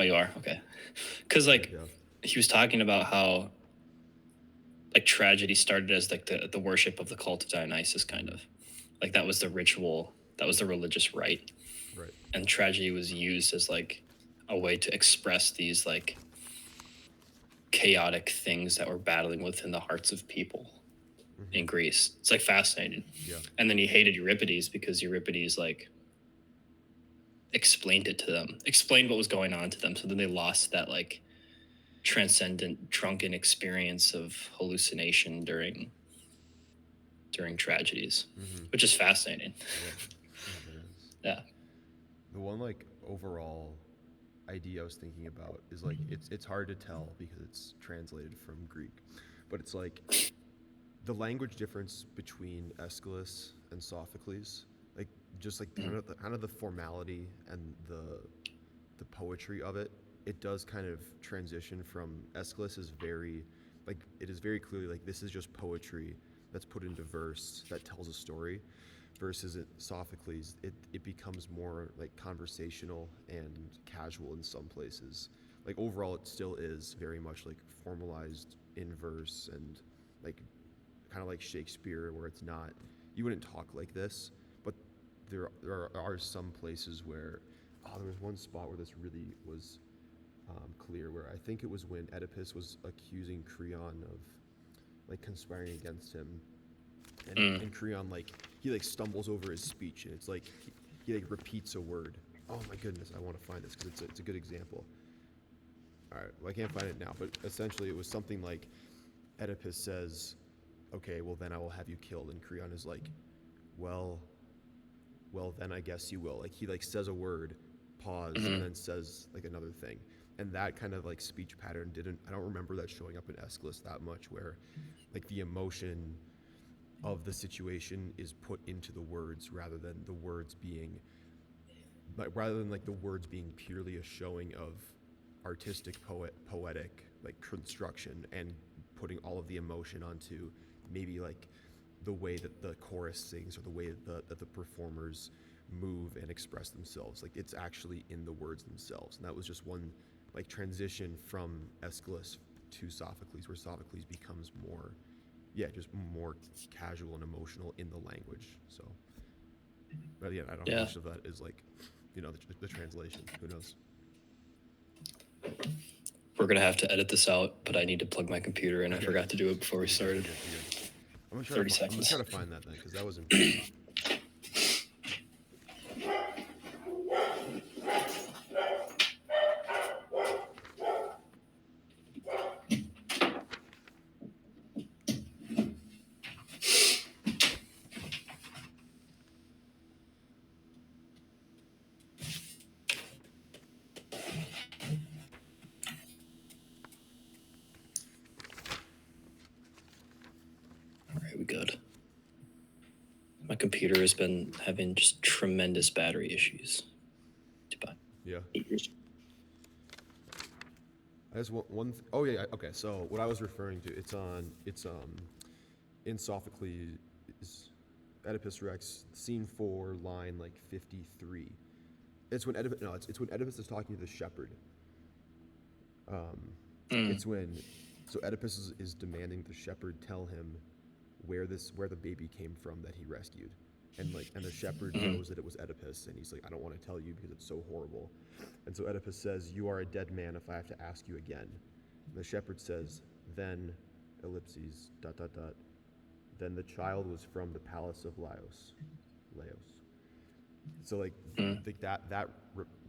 Oh, you are? Okay. Because, like, Yeah. he was talking about how, like, tragedy started as, like, the worship of the cult of Dionysus, kind of. Like, that was the ritual, that was the religious rite. Right. And tragedy was used as, like, a way to express these, like, chaotic things that were battling within the hearts of people Mm-hmm. in Greece. It's, like, fascinating. Yeah. And then he hated Euripides because Euripides, like, explained it to them, explained what was going on to them. So then they lost that, like, transcendent drunken experience of hallucination during tragedies, Mm-hmm. which is fascinating. Yeah. Yeah, that is. Yeah. The one like overall idea I was thinking about is like it's hard to tell because it's translated from Greek, but it's like the language difference between Aeschylus and Sophocles, like just like Mm. kind of the formality and the poetry of it. It does kind of transition from Aeschylus is very like it is very clearly like this is just poetry that's put into verse that tells a story versus Sophocles, it becomes more like conversational and casual in some places. Like overall, it still is very much like formalized in verse and like kind of like Shakespeare, where it's not you wouldn't talk like this, but there are some places where there was one spot where this really was clear, where I think it was when Oedipus was accusing Creon of like conspiring against him, Mm. and Creon like he like stumbles over his speech, and it's like he like repeats a word. Oh my goodness, I want to find this because it's a good example. All right, well I can't find it now, but essentially it was something like Oedipus says, "Okay, well then I will have you killed," and Creon is like, "Well, well then I guess you will." Like he like says a word, pause, and Mm-hmm. then says like another thing, and that kind of like speech pattern didn't. I don't remember that showing up in Aeschylus that much, where like the emotion of the situation is put into the words rather than the words being rather than like the words being purely a showing of artistic poetic like construction and putting all of the emotion onto maybe like the way that the chorus sings or the way that the performers move and express themselves. Like it's actually in the words themselves, and that was just one like transition from Aeschylus to Sophocles, where Sophocles becomes more just more casual and emotional in the language. So, but again, I don't know how Yeah. much of that is like, the translation. Who knows? We're gonna have to edit this out, but I need to plug my computer in. I Okay, forgot to do it before we you're good. You're started. good. You're good. 30 I'm gonna try seconds. to find that then because that was important. All right, we good. My computer has been having just tremendous battery issues. About Yeah. 8 years. I just want one. Oh yeah. Okay. So what I was referring to, it's in Sophocles, Oedipus Rex, scene 4, line like 53. It's when Oedipus. No, it's when Oedipus is talking to the shepherd. Um, Mm. it's when so Oedipus is demanding the shepherd tell him where the baby came from that he rescued, and the shepherd Mm-hmm. knows that it was Oedipus, and he's like, I don't want to tell you because it's so horrible, and so Oedipus says, you are a dead man if I have to ask you again. And the shepherd says, then ellipses dot dot dot then the child was from the palace of Laos. So Mm. like that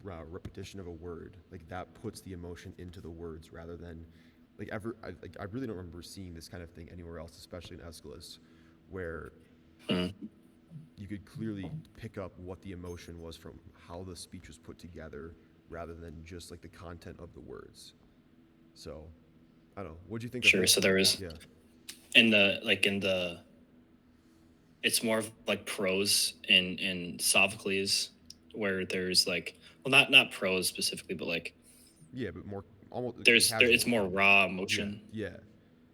repetition of a word, like that puts the emotion into the words rather than I really don't remember seeing this kind of thing anywhere else, especially in Aeschylus, where Mm. you could clearly pick up what the emotion was from how the speech was put together rather than just like the content of the words. So I don't know. What do you think of Sure. like So there is yeah in the it's more of like prose in Sophocles, where there's like, well, not prose specifically, but like yeah but more almost it's casual more raw yeah emotion. yeah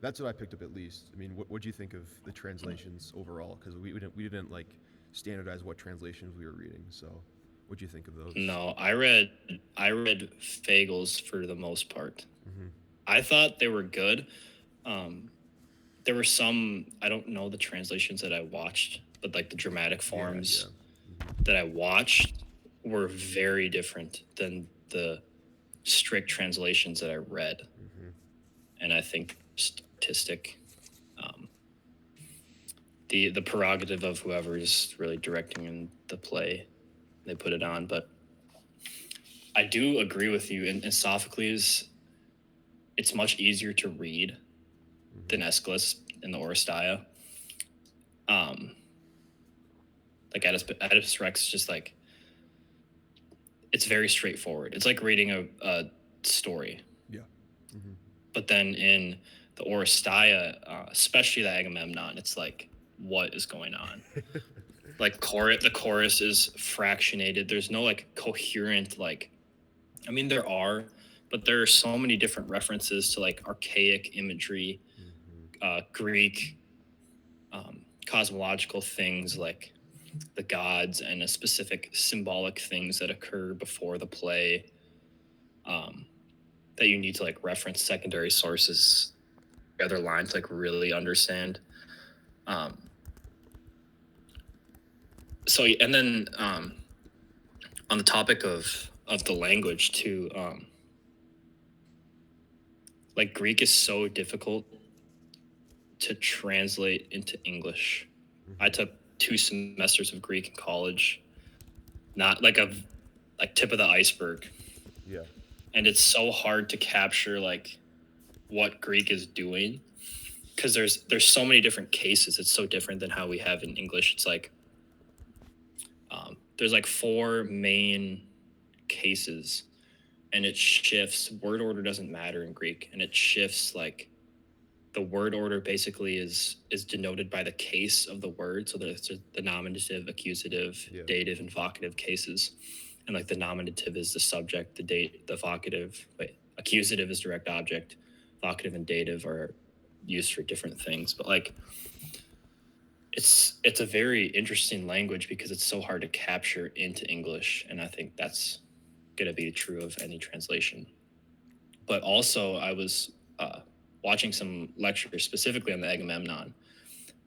that's what I picked up at least. I mean, what do you think of the translations overall? Because we didn't like standardize what translations we were reading. So What'd you think of those? No, I read Fagles for the most part. Mm-hmm. I thought they were good. Um, there were some, I don't know the translations that I watched, but like the dramatic Yeah, yeah. forms Mm-hmm. that I watched were very different than the strict translations that I read. Mm-hmm. And I think just artistic, um, the prerogative of whoever is really directing in the play, they put it on. But I do agree with you. In Sophocles, it's much easier to read Mm-hmm. than Aeschylus in the Orestia. Um, like Oedipus Rex, just like it's very straightforward. It's like reading a story. Yeah. Mm-hmm. But then in the Orestia, especially the Agamemnon, it's like, what is going on? Like the chorus is fractionated. There's no like coherent like. I mean, there are, but there are so many different references to like archaic imagery, Mm-hmm. Greek, cosmological things like the gods and a specific symbolic things that occur before the play, um, that you need to like reference secondary sources, other lines like really understand. Um, so and then on the topic of the language too, like Greek is so difficult to translate into English. I Mm-hmm. took 2 semesters of Greek in college, not like tip of the iceberg, Yeah. and it's so hard to capture like what Greek is doing because there's so many different cases. It's so different than how we have in English. It's like there's like 4 main cases, and it shifts. Word order doesn't matter in Greek, and it shifts like the word order basically is denoted by the case of the word. So there's the nominative, accusative, Yeah. dative, and vocative cases. And like the nominative is the subject, the vocative, accusative is direct object, vocative and dative are used for different things. But like it's a very interesting language because it's so hard to capture into English. And I think that's gonna be true of any translation. But also I was watching some lectures specifically on the Agamemnon,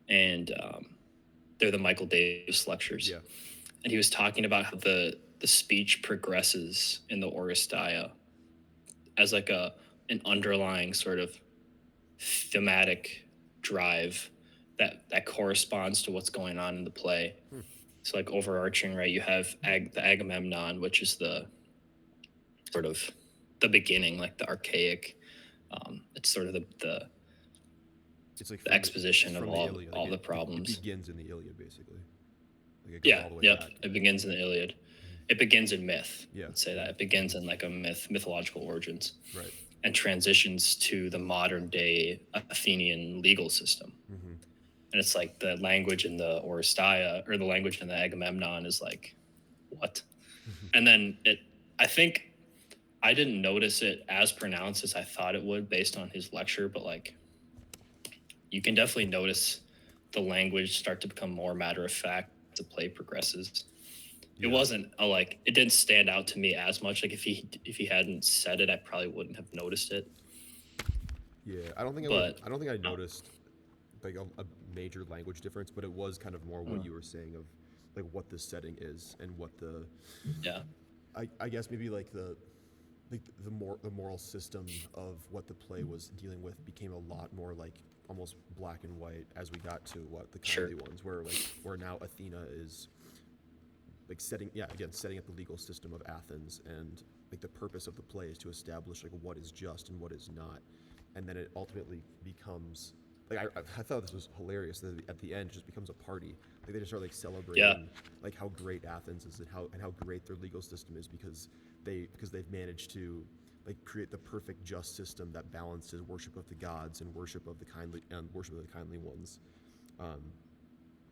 and they're the Michael Davis lectures, Yeah. and he was talking about how the speech progresses in the Oresteia as like an underlying sort of thematic drive that corresponds to what's going on in the play. Hmm. So like overarching, right? You have the Agamemnon, which is the sort of the beginning, like the archaic. It's sort of It's like the it's exposition of from the Iliad. Like all the it problems. begins in the Iliad basically. Like it goes Yeah, all the way yep. back. It begins in the Iliad. It begins in myth. Yeah. Let's say Yeah. that it begins in like a mythological origins, Right. and transitions to the modern day Athenian legal system. Mm-hmm. And it's like the language in the Oresteia or the language in the Agamemnon is like what? And then I think I didn't notice it as pronounced as I thought it would based on his lecture, but like you can definitely notice the language start to become more matter of fact as the play progresses. It Yeah. wasn't it didn't stand out to me as much. Like if he hadn't said it, I probably wouldn't have noticed it. Yeah. I don't think I would. But I don't think I noticed like a major language difference, but it was kind of more what uh, you were saying of like what the setting is and what the yeah, I guess maybe like the moral system of what the play was dealing with became a lot more like almost black and white as we got to what the sure, kindly ones where now Athena is like setting up the legal system of Athens, and like the purpose of the play is to establish like what is just and what is not, and then it ultimately becomes like I thought this was hilarious that at the end it just becomes a party. Like they just start like yeah, celebrating like how great Athens is and how great their legal system is because they've managed to like create the perfect just system that balances worship of the gods and worship of the kindly ones. Um,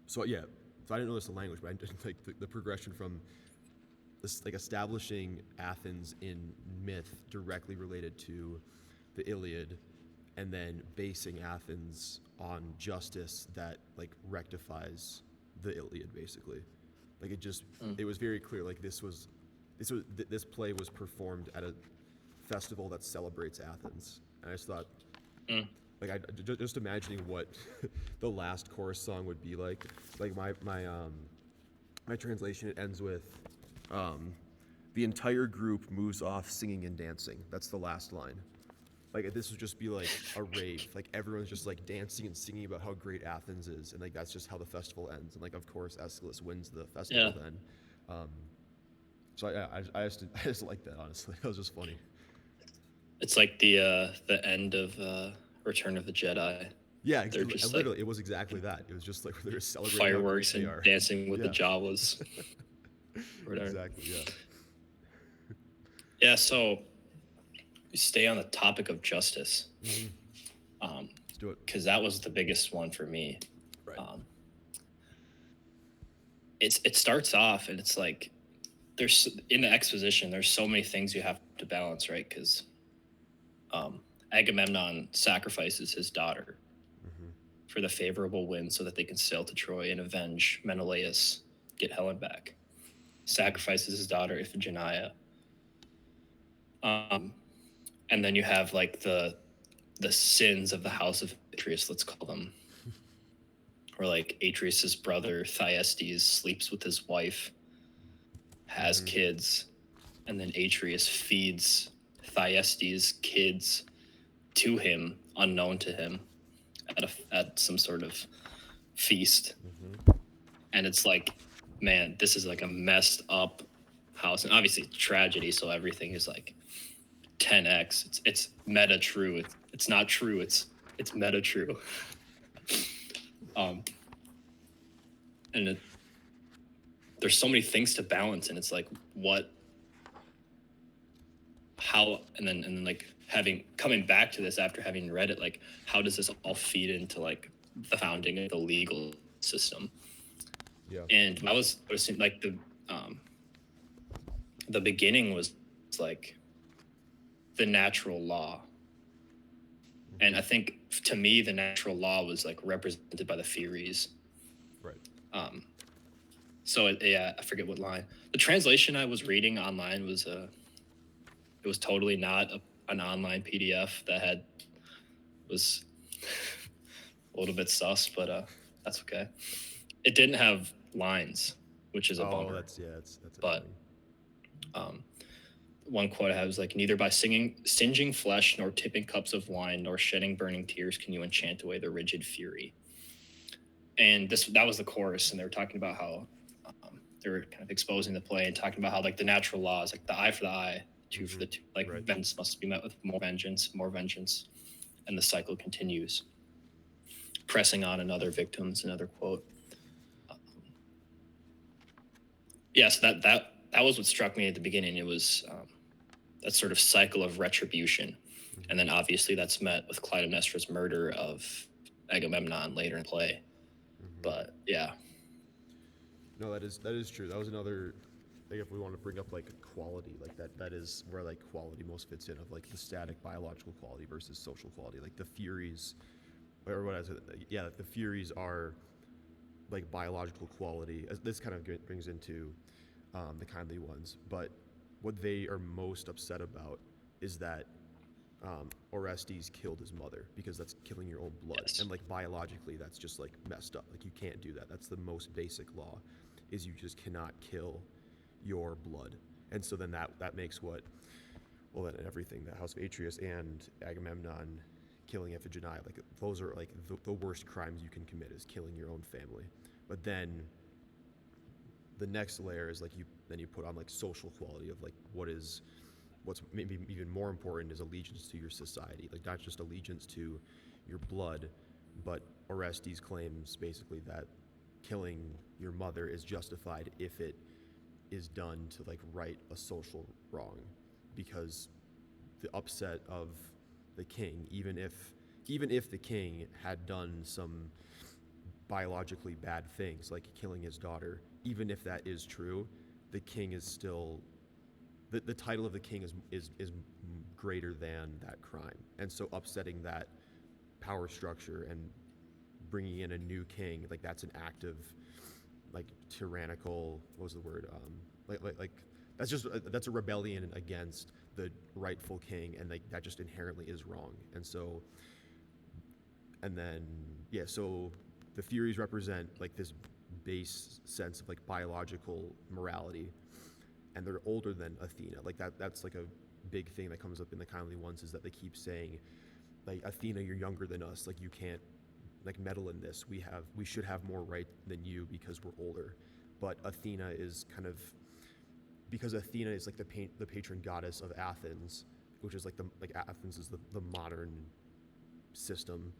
so yeah, so I didn't notice the language, but I did like the progression from this like establishing Athens in myth directly related to the Iliad, and then basing Athens on justice that like rectifies the Iliad basically. Like it just, Mm. it was very clear. Like this play was performed at a festival that celebrates Athens, and I just thought, Mm. like, just imagining what the last chorus song would be like. Like my translation, it ends with, the entire group moves off singing and dancing. That's the last line. Like this would just be like a rave. Like everyone's just like dancing and singing about how great Athens is, and like that's just how the festival ends. And like of course Aeschylus wins the festival Yeah. then. Um, so I just like that, honestly. That was just funny. It's like the end of Return of the Jedi. Yeah, They're just like literally, it was exactly that. It was just like they were celebrating how great fireworks they and are. dancing with the Yeah, Jawas or whatever. exactly. Yeah. Yeah, so we stay on the topic of justice. Let's do it. Because that was the biggest one for me. Right. It starts off and it's like there's in the exposition there's so many things you have to balance, right? Because Agamemnon sacrifices his daughter for the favorable wind so that they can sail to Troy and avenge Menelaus, get Helen back. Sacrifices his daughter Iphigenia. And then you have like the sins of the house of Atreus, let's call them. Or like Atreus's brother Thyestes sleeps with his wife, has kids, and then Atreus feeds Thyestes' kids to him, unknown to him, at some sort of feast. And it's like, man, this is like a messed up house, and obviously it's tragedy, so everything is like 10x. It's meta true. It's not true. It's meta true. And there's so many things to balance, and it's like how, and then like coming back to this after having read it, like how does this all feed into like the founding of the legal system? Yeah. And I was like the beginning was like the natural law. And I think to me, the natural law was like represented by the Furies. Right. So yeah, I forget what line. The translation I was reading online was it was totally not an online PDF that was a little bit sus, but that's okay. It didn't have lines, which is a bummer. That's but one quote I had was like, neither by singeing flesh, nor tipping cups of wine, nor shedding burning tears can you enchant away the rigid fury. And that was the chorus, and they were talking about how they were kind of exposing the play and talking about how like the natural laws, like the eye for the eye, tooth for the tooth, like Right. vengeance must be met with more vengeance, and the cycle continues, pressing on another victim's another quote. Yes, that was what struck me at the beginning. It was that sort of cycle of retribution, and then obviously that's met with Clytemnestra's murder of Agamemnon later in play. But yeah. No, that is true. That was another. Like if we want to bring up like quality, like that is where like quality most fits in, of like the static biological quality versus social quality. Like the Furies, or what is it? Yeah, the Furies are like biological quality. This kind of brings into the kindly ones, but what they are most upset about is that Orestes killed his mother, because that's killing your own blood. Yes. And like biologically, that's just like messed up. Like you can't do that. That's the most basic law, is you just cannot kill your blood. And so then that makes then everything, the House of Atreus and Agamemnon killing Iphigenia, like those are like the worst crimes you can commit, is killing your own family. But then the next layer is like you put on like social quality of like what's maybe even more important is allegiance to your society, like not just allegiance to your blood, but Orestes claims basically that killing your mother is justified if it is done to like right a social wrong, because the upset of the king, even if the king had done some biologically bad things like killing his daughter, even if that is true, the king is still the title of the king is greater than that crime. And so upsetting that power structure and bringing in a new king, like that's an act of like tyrannical. What was the word? Like that's a rebellion against the rightful king, and like that just inherently is wrong. And so, and then yeah, so the Furies represent like this base sense of like biological morality, and they're older than Athena. Like that's like a big thing that comes up in the Kindly Ones, is that they keep saying like, Athena, you're younger than us, like you can't like meddle in this. We should have more right than you because we're older. But Athena is kind of, because Athena is like the patron goddess of Athens, which is like Athens is the modern system.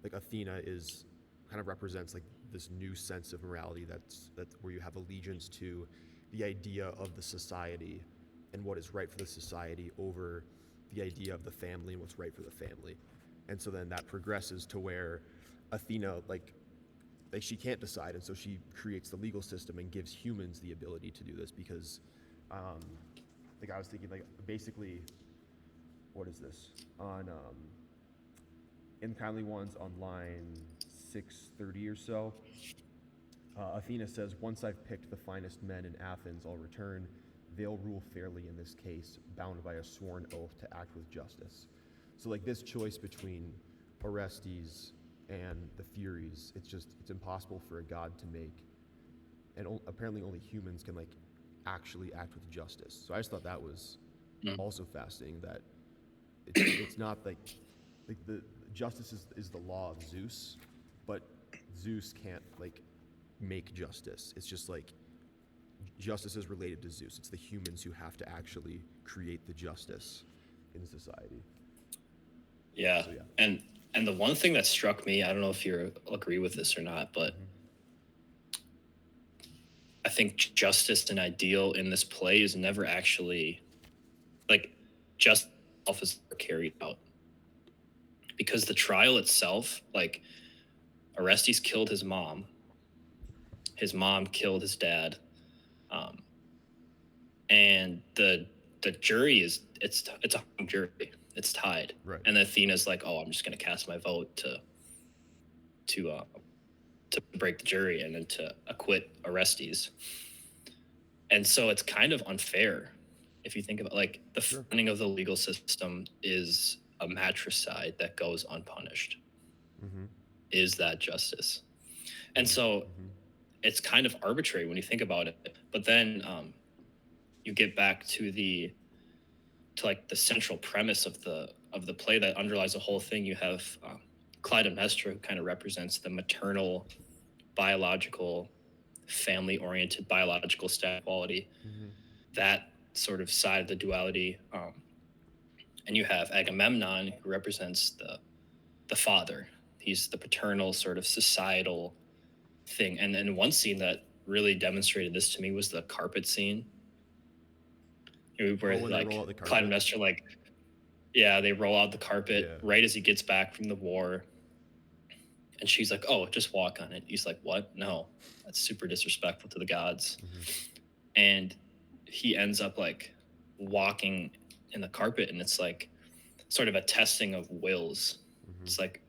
Like Athena is kind of represents like this new sense of morality that's where you have allegiance to the idea of the society and what is right for the society over the idea of the family and what's right for the family. And so then that progresses to where Athena like she can't decide, and so she creates the legal system and gives humans the ability to do this, because um, like I was thinking like basically, what is this on in Kindly Ones on line 630 or so. Athena says, "Once I've picked the finest men in Athens, I'll return. They'll rule fairly in this case, bound by a sworn oath to act with justice." So like this choice between Orestes and the Furies, it's impossible for a god to make, and apparently only humans can like actually act with justice. So I just thought that was also fascinating, that it's not like the justice is the law of Zeus, but Zeus can't like make justice. It's just like justice is related to Zeus. It's the humans who have to actually create the justice in society. Yeah. So, yeah. And the one thing that struck me, I don't know if you agree with this or not, but I think justice and ideal in this play is never actually like justice itself is carried out, because the trial itself, like Orestes killed his mom killed his dad, um, and the jury is it's a hung jury, it's tied, Right. and Athena's like, oh, I'm just gonna cast my vote to break the jury and then to acquit Orestes. And so it's kind of unfair if you think about like the funding of the legal system is a matricide that goes unpunished. Is that justice? And so it's kind of arbitrary when you think about it. But then you get back to like the central premise of the play that underlies the whole thing. You have Clytemnestra, who kind of represents the maternal, biological, family-oriented biological stat quality, that sort of side of the duality, and you have Agamemnon, who represents the father. He's the paternal sort of societal thing. And then one scene that really demonstrated this to me was the carpet scene, where like Clytemnestra, like, yeah, they roll out the carpet right as he gets back from the war, and she's like, oh, just walk on it. He's like, what? No, that's super disrespectful to the gods. And he ends up like walking in the carpet, and it's like sort of a testing of wills. It's like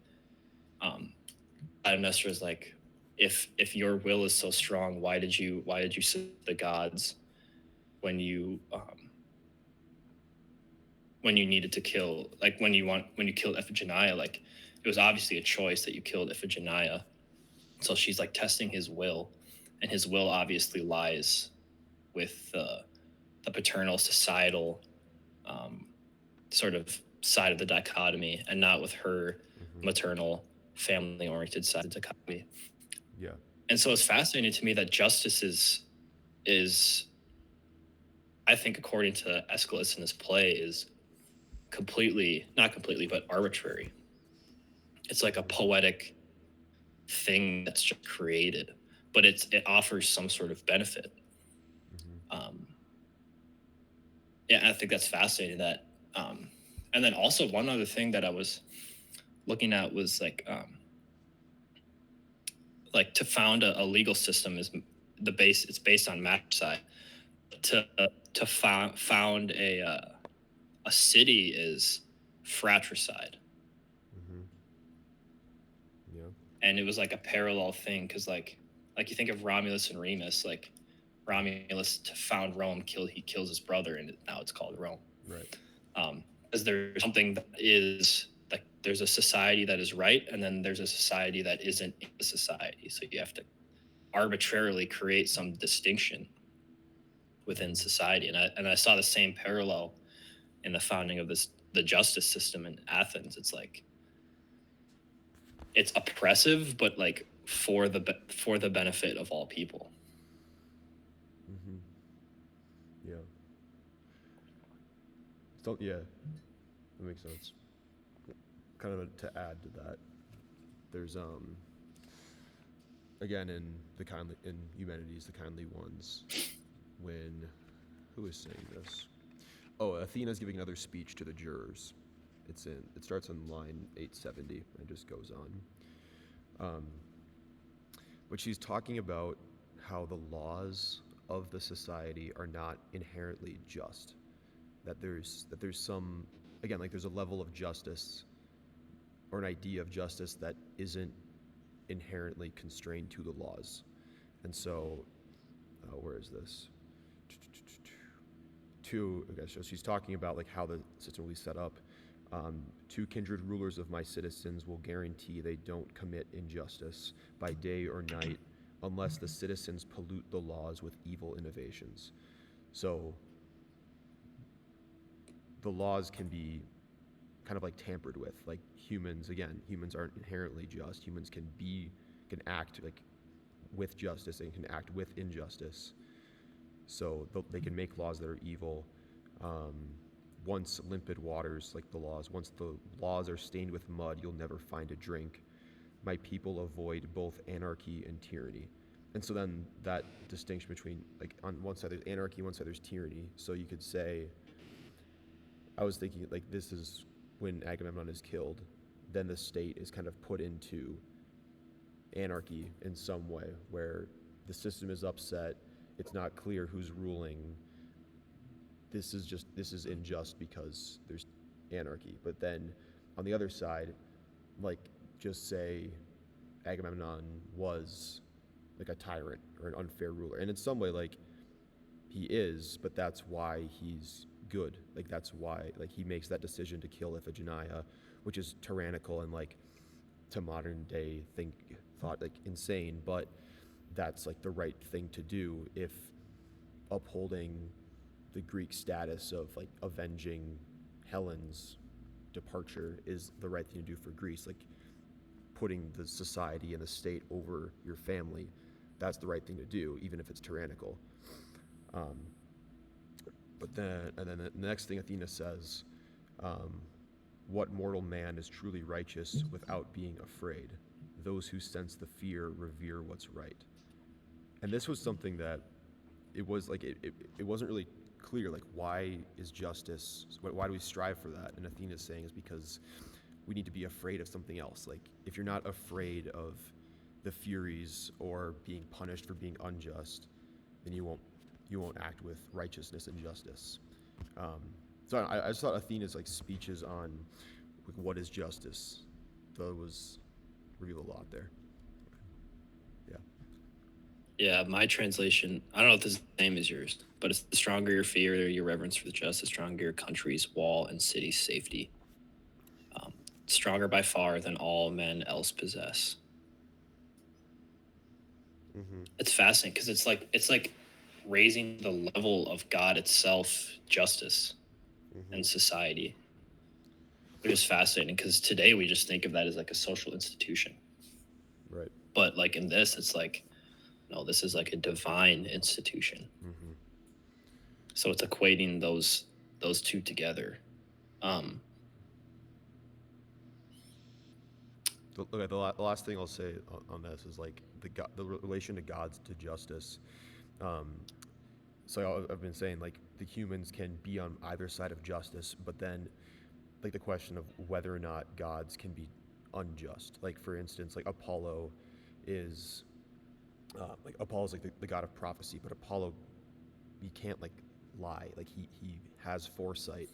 Clytemnestra is like, if your will is so strong, why did you serve the gods when you needed to kill, like when you killed Iphigenia? Like it was obviously a choice that you killed Iphigenia. So she's like testing his will, and his will obviously lies with the paternal societal sort of side of the dichotomy, and not with her maternal family oriented side of the dichotomy. Yeah. And so it's fascinating to me that justice is I think, according to Aeschylus in this play, is not completely, but arbitrary. It's like a poetic thing that's just created, but it offers some sort of benefit. Yeah, I think that's fascinating. That, and then also one other thing that I was looking at was like to found a legal system is it's based on matricide. To found a city is fratricide. Yeah. And it was like a parallel thing, because like Like you think of Romulus and Remus, like Romulus found Rome, he kills his brother, and now it's called Rome. Right. Because there's something that is like there's a society that is right, and then there's a society that isn't in the society. So you have to arbitrarily create some distinction within society, and I saw the same parallel in the founding of the justice system in Athens. It's like it's oppressive, but like for the benefit of all people. Mm-hmm. Yeah. So yeah, that makes sense. Kind of to add to that, there's again in Humanities, the kindly ones, when who is saying this? Oh, Athena's giving another speech to the jurors. It starts on line 870 and just goes on. But she's talking about how the laws of the society are not inherently just. That there's some, again, like there's a level of justice or an idea of justice that isn't inherently constrained to the laws. And so, where is this? Okay, so she's talking about like how the system will be set up. Two kindred rulers of my citizens will guarantee they don't commit injustice by day or night unless the citizens pollute the laws with evil innovations. So the laws can be kind of like tampered with. Like humans aren't inherently just. Humans can act like with justice and can act with injustice. So they can make laws that are evil. Once limpid waters, like the laws, once the laws are stained with mud, you'll never find a drink. My people avoid both anarchy and tyranny. And so then that distinction between, like, on one side there's anarchy, one side there's tyranny. So you could say, I was thinking, like, this is when Agamemnon is killed, then the state is kind of put into anarchy in some way, where the system is upset, it's not clear who's ruling. This is unjust because there's anarchy. But then on the other side, like, just say Agamemnon was like a tyrant or an unfair ruler, and in some way, like, he is, but that's why he's good. Like, that's why, like, he makes that decision to kill Iphigenia, which is tyrannical and, like, to modern day thought like insane, but that's like the right thing to do if upholding the Greek status of like avenging Helen's departure is the right thing to do for Greece. Like, putting the society and the state over your family, that's the right thing to do, even if it's tyrannical. But then the next thing Athena says, what mortal man is truly righteous without being afraid? Those who sense the fear revere what's right. And this was something that it wasn't really clear, like, why is justice, why do we strive for that? And Athena's saying is because we need to be afraid of something else. Like, if you're not afraid of the Furies or being punished for being unjust, then you won't act with righteousness and justice. So I just thought Athena's like speeches on like what is justice, those reveal a lot there. Yeah. Yeah, my translation, I don't know if the same as yours, but it's the stronger your fear, your reverence for the just, the stronger your country's wall and city's safety. Stronger by far than all men else possess. Mm-hmm. It's fascinating because it's like raising the level of God itself, justice, Mm-hmm. and society. Which is fascinating because today we just think of that as like a social institution. Right. But like in this, it's like, no, this is like a divine institution. Mm-hmm. So it's equating those two together. The last thing I'll say on this is like the relation to God's to justice. So I've been saying, like, the humans can be on either side of justice, but then like the question of whether or not gods can be unjust. Like, for instance, like Apollo is Apollo's like the god of prophecy, but Apollo, he can't like lie. Like, he has foresight,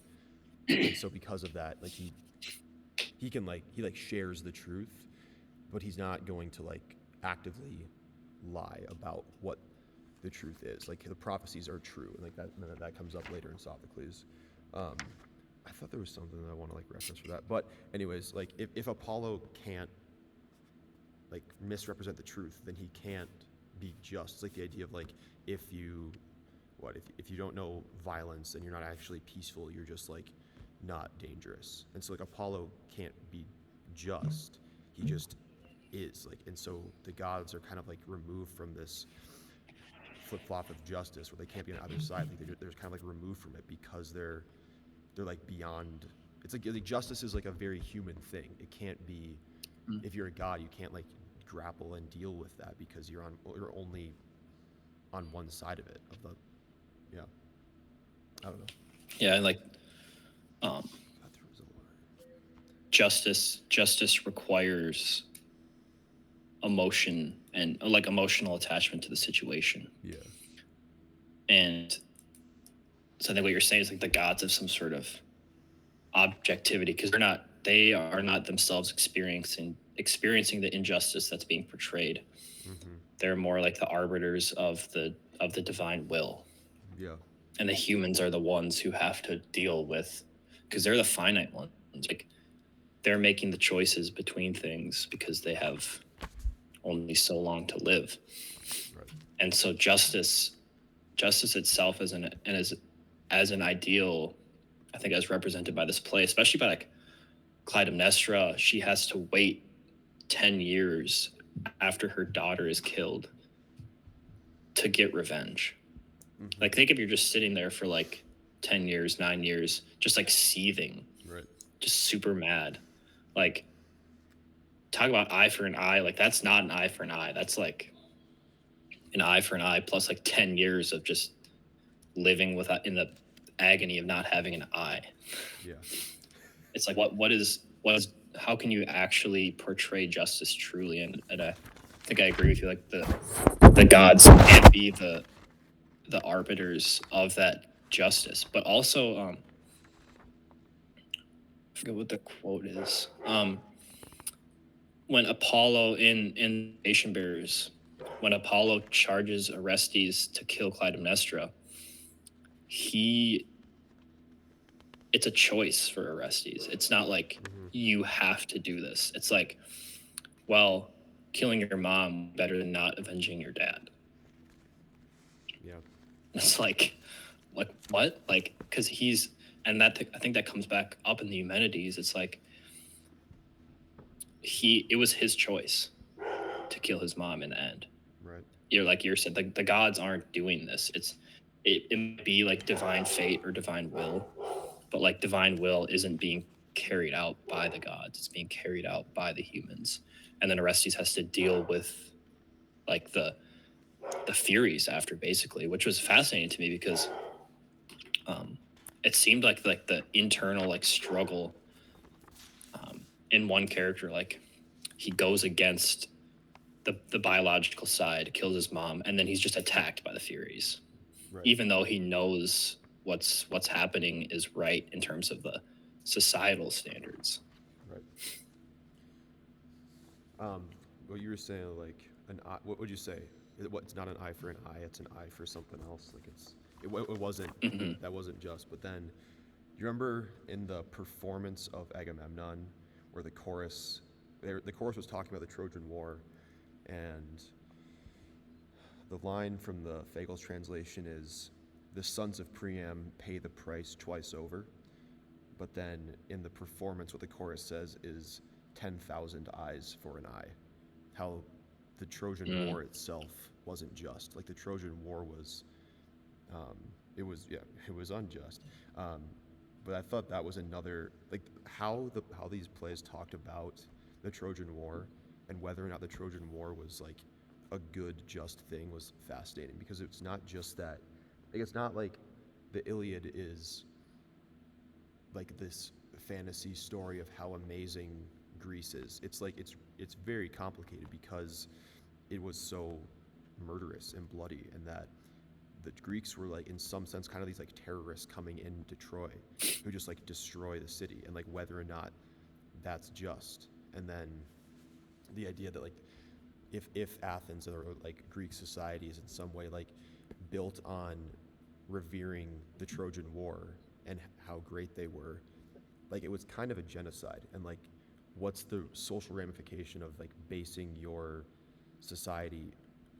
and so because of that, like he shares the truth, but he's not going to like actively lie about what the truth is. Like the prophecies are true, and like that comes up later in Sophocles. I thought there was something that I want to like reference for that, but anyways, like if Apollo can't like misrepresent the truth, then he can't be just. It's like the idea of like if you if you don't know violence and you're not actually peaceful, you're just like not dangerous. And so like Apollo can't be just. He just is like, and so the gods are kind of like removed from this flip-flop of justice where they can't be on either side. Like they're kind of like removed from it because they're like beyond. It's like justice is like a very human thing. It can't be, if you're a god, you can't like grapple and deal with that because you're only on one side of it, of the, yeah, I don't know. Yeah, like justice requires emotion and like emotional attachment to the situation. Yeah. And so I think what you're saying is like the gods have some sort of objectivity because they are not themselves experiencing the injustice that's being portrayed. Mm-hmm. They're more like the arbiters of the divine will. Yeah. And the humans are the ones who have to deal with, because they're the finite ones. Like they're making the choices between things because they have only so long to live. Right. And so justice itself as an ideal, I think, as represented by this play, especially by like Clytemnestra, she has to wait 10 years after her daughter is killed to get revenge. Mm-hmm. Like think if you're just sitting there for like 10 years, 9 years, just like seething, right, just super mad. Like talk about eye for an eye. Like that's not an eye for an eye. That's like an eye for an eye plus like 10 years of just living in the agony of not having an eye. Yeah. It's like what is how can you actually portray justice truly? And I think I agree with you. Like the gods can't be the arbiters of that justice, but also I forget what the quote is. When Apollo in Nation Bearers, when Apollo charges Orestes to kill Clytemnestra, it's a choice for Orestes. It's not like you have to do this. It's like, well, killing your mom better than not avenging your dad. Yeah. It's like what? Like, because I think that comes back up in the Eumenides. It's like it was his choice to kill his mom in the end. Right. You're saying, like the gods aren't doing this. It might be like divine fate or divine will, but like divine will isn't being carried out by the gods. It's being carried out by the humans. And then Orestes has to deal with like the Furies after, basically, which was fascinating to me because it seemed like the internal like struggle in one character, like he goes against the biological side, kills his mom, and then he's just attacked by the Furies, right, even though he knows what's happening is right in terms of the societal standards. Right. What you were saying, like an eye, what would you say? It's not an eye for an eye; it's an eye for something else. Like it wasn't that wasn't just. But then, you remember in the performance of Agamemnon, where the chorus was talking about the Trojan War, and the line from the Fagles translation is, "The sons of Priam pay the price twice over." But then in the performance, what the chorus says is 10,000 eyes for an eye. How the Trojan War itself wasn't just. Like the Trojan War was, it was unjust. But I thought that was another, like how these plays talked about the Trojan War and whether or not the Trojan War was like a good, just thing was fascinating, because it's not just that, like it's not like the Iliad is like this fantasy story of how amazing Greece is. It's like it's very complicated because it was so murderous and bloody, and that the Greeks were like in some sense kind of these like terrorists coming into Troy who just like destroy the city, and like whether or not that's just. And then the idea that like if Athens or like Greek society is in some way like built on revering the Trojan War and how great they were, like it was kind of a genocide. And like, what's the social ramification of like basing your society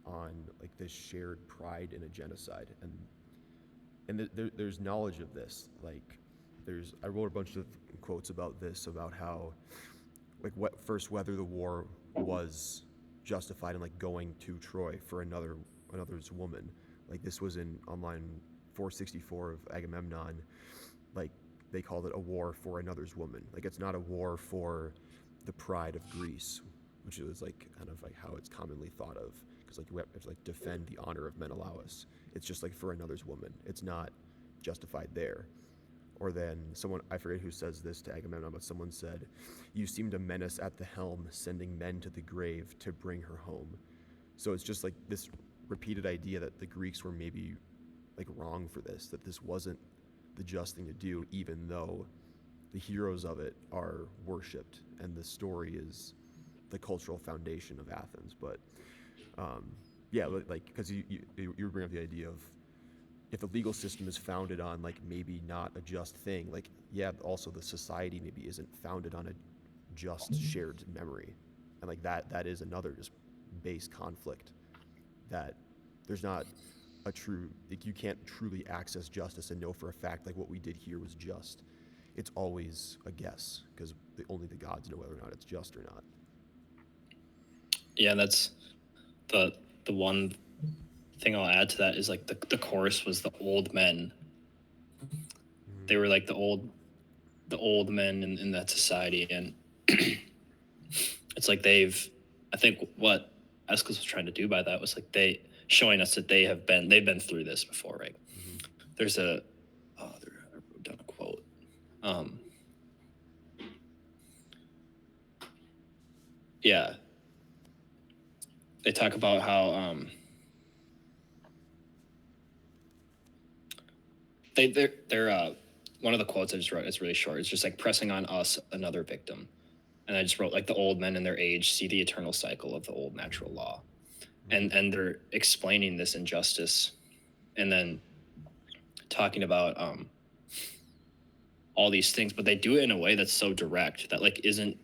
on like this shared pride in a genocide? And there's knowledge of this. Like, I wrote a bunch of quotes about this, about how like whether the war was justified in like going to Troy for another's woman. Like this was on line 464 of Agamemnon. Like they called it a war for another's woman. Like it's not a war for the pride of Greece, which is like kind of like how it's commonly thought of, because like we have to like defend the honor of Menelaus. It's just like for another's woman. It's not justified there. Or then someone, I forget who says this to Agamemnon, but someone said, "You seem to menace at the helm, sending men to the grave to bring her home." So it's just like this repeated idea that the Greeks were maybe like wrong for this, that this wasn't the just thing to do, even though the heroes of it are worshipped and the story is the cultural foundation of Athens. But yeah, like because you bring up the idea of, if the legal system is founded on like maybe not a just thing, like yeah, also the society maybe isn't founded on a just shared memory, and like that is another just base conflict, that there's not a true, like you can't truly access justice and know for a fact like what we did here was just. It's always a guess, because only the gods know whether or not it's just or not. Yeah, that's the one thing I'll add to that is like the chorus was the old men. Mm-hmm. They were like the old men in that society, and it's like I think what Aeschylus was trying to do by that was like showing us that they've been through this before, right? Mm-hmm. There's I wrote down a quote. Yeah, they talk about how they're one of the quotes I just wrote, it's really short. It's just like, "Pressing on us another victim." And I just wrote like, "The old men in their age see the eternal cycle of the old natural law." And they're explaining this injustice, and then talking about all these things, but they do it in a way that's so direct that like isn't.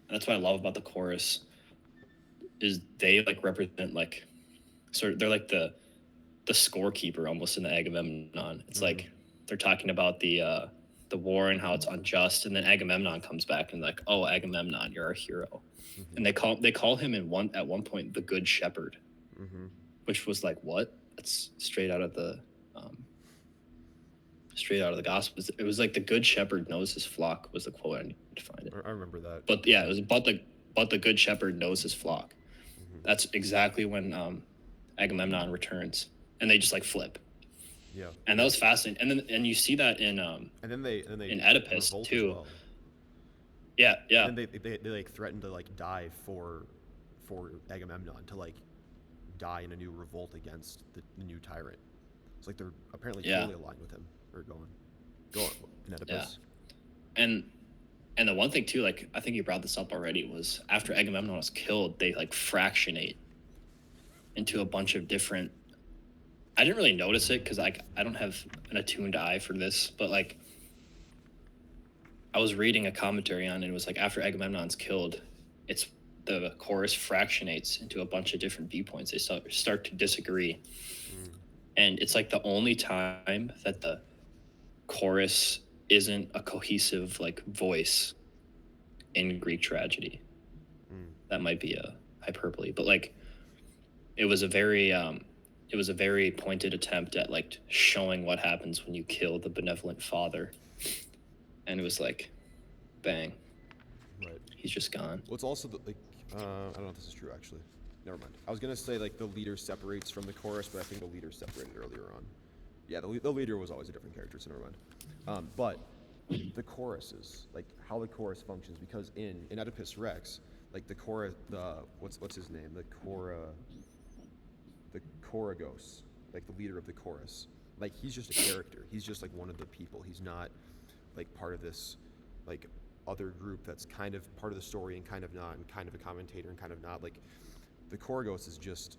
That's what I love about the chorus, is they like represent like sort of, they're like the scorekeeper almost in the Agamemnon. It's like they're talking about the war and how it's unjust, and then Agamemnon comes back and like, "Oh, Agamemnon, you're our hero." Mm-hmm. And they call him at one point the Good Shepherd, mm-hmm. which was like, what? That's straight out of the Gospels. It was like, "The Good Shepherd knows his flock" was the quote. I need to find it. I remember that. But yeah, it was but the Good Shepherd knows his flock. Mm-hmm. That's exactly when Agamemnon returns, and they just like flip. Yeah. And that was fascinating. And you see that in and then they in Oedipus too. Well. Yeah. And they like threaten to like die for Agamemnon, to like die in a new revolt against the new tyrant. It's like they're apparently totally aligned with him, or going in Oedipus. Yeah. And the one thing too, like I think you brought this up already, was after Agamemnon was killed, they like fractionate into a bunch of different. I didn't really notice it because like I don't have an attuned eye for this, but like I was reading a commentary on it. It was like, after Agamemnon's killed, it's the chorus fractionates into a bunch of different viewpoints. They start to disagree, and it's like the only time that the chorus isn't a cohesive like voice in Greek tragedy. That might be a hyperbole, but like it was a very pointed attempt at like showing what happens when you kill the benevolent father. And it was like, bang. Right. He's just gone. Well, it's also I don't know if this is true, actually. Never mind. I was going to say like the leader separates from the chorus, but I think the leader separated earlier on. Yeah, the leader was always a different character, so never mind. But the choruses, like how the chorus functions, because in Oedipus Rex, like the chorus, what's his name? The choragos, like the leader of the chorus. Like he's just a character. He's just like one of the people. He's not like part of this like other group that's kind of part of the story and kind of not, and kind of a commentator and kind of not. Like the Chorgos is just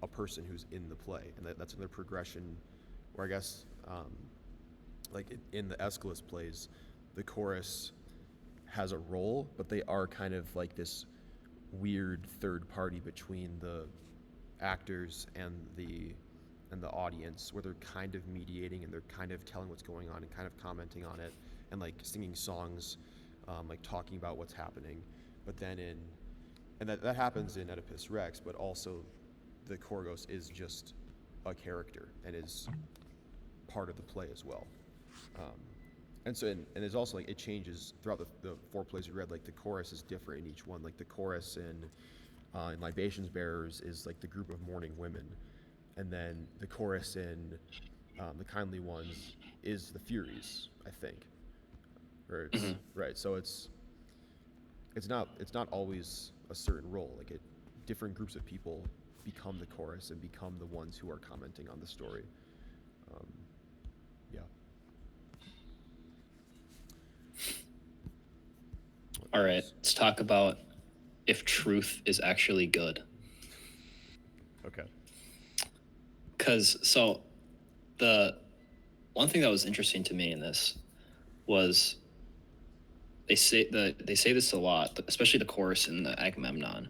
a person who's in the play, and that's another progression where I guess like in the Aeschylus plays, the chorus has a role, but they are kind of like this weird third party between the actors and the audience, where they're kind of mediating and they're kind of telling what's going on and kind of commenting on it and like singing songs, like talking about what's happening. But then that happens in Oedipus Rex, but also the Chorgos is just a character and is part of the play as well. And so and it's also like it changes throughout the four plays we read. Like the chorus is different in each one. Like the chorus in Libations Bearers is like the group of mourning women, and then the chorus in the Kindly Ones is the Furies, I think. Or it's, right. So it's not always a certain role. Like different groups of people become the chorus and become the ones who are commenting on the story. Yeah. All right, let's talk about if truth is actually good. Okay. Because the one thing that was interesting to me in this was they say this a lot, especially the chorus in the Agamemnon.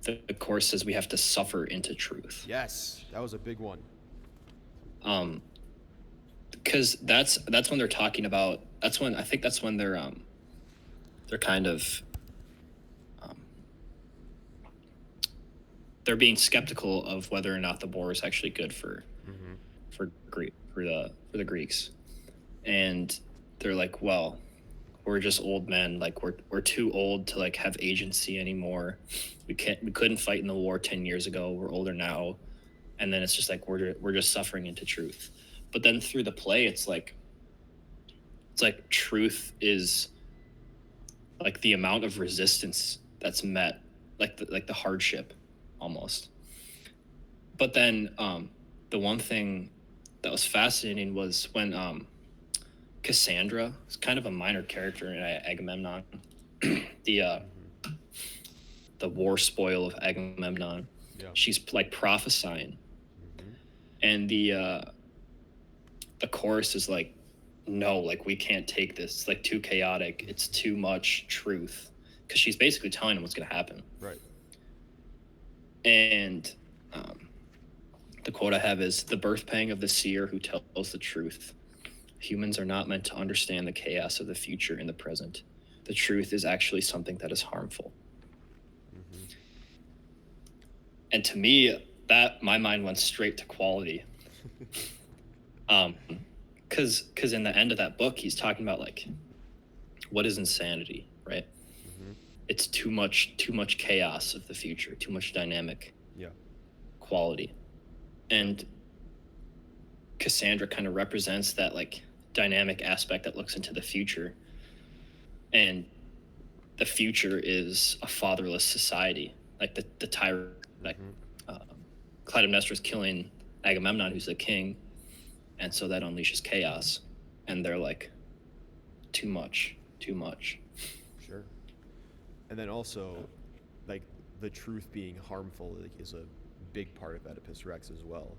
The chorus says we have to suffer into truth. Yes, that was a big one. Because that's when they're talking about. That's when they're kind of they're being skeptical of whether or not the war is actually good for the Greeks, and they're like, well, we're just old men, like we're too old to like have agency anymore. We couldn't fight in the war 10 years ago. We're older now, and then it's just like we're just suffering into truth. But then through the play, it's like truth is like the amount of resistance that's met, like the hardship almost. But then the one thing that was fascinating was when Cassandra is kind of a minor character in Agamemnon, the war spoil of Agamemnon. Yeah. She's like prophesying, and the chorus is like, no, like we can't take this. It's like too chaotic. It's too much truth, because she's basically telling them what's going to happen. Right. And the quote I have is, the birth pang of the seer who tells the truth. Humans are not meant to understand the chaos of the future in the present. The truth is actually something that is harmful. And to me, that my mind went straight to quality. Because in the end of that book, he's talking about like, what is insanity, right? It's too much chaos of the future, too much dynamic quality. And Cassandra kind of represents that like dynamic aspect that looks into the future. And the future is a fatherless society, like the tyrant, like Clytemnestra's killing Agamemnon, who's the king, and so that unleashes chaos. And they're like, too much. Sure. And then also, like the truth being harmful is a big part of Oedipus Rex as well,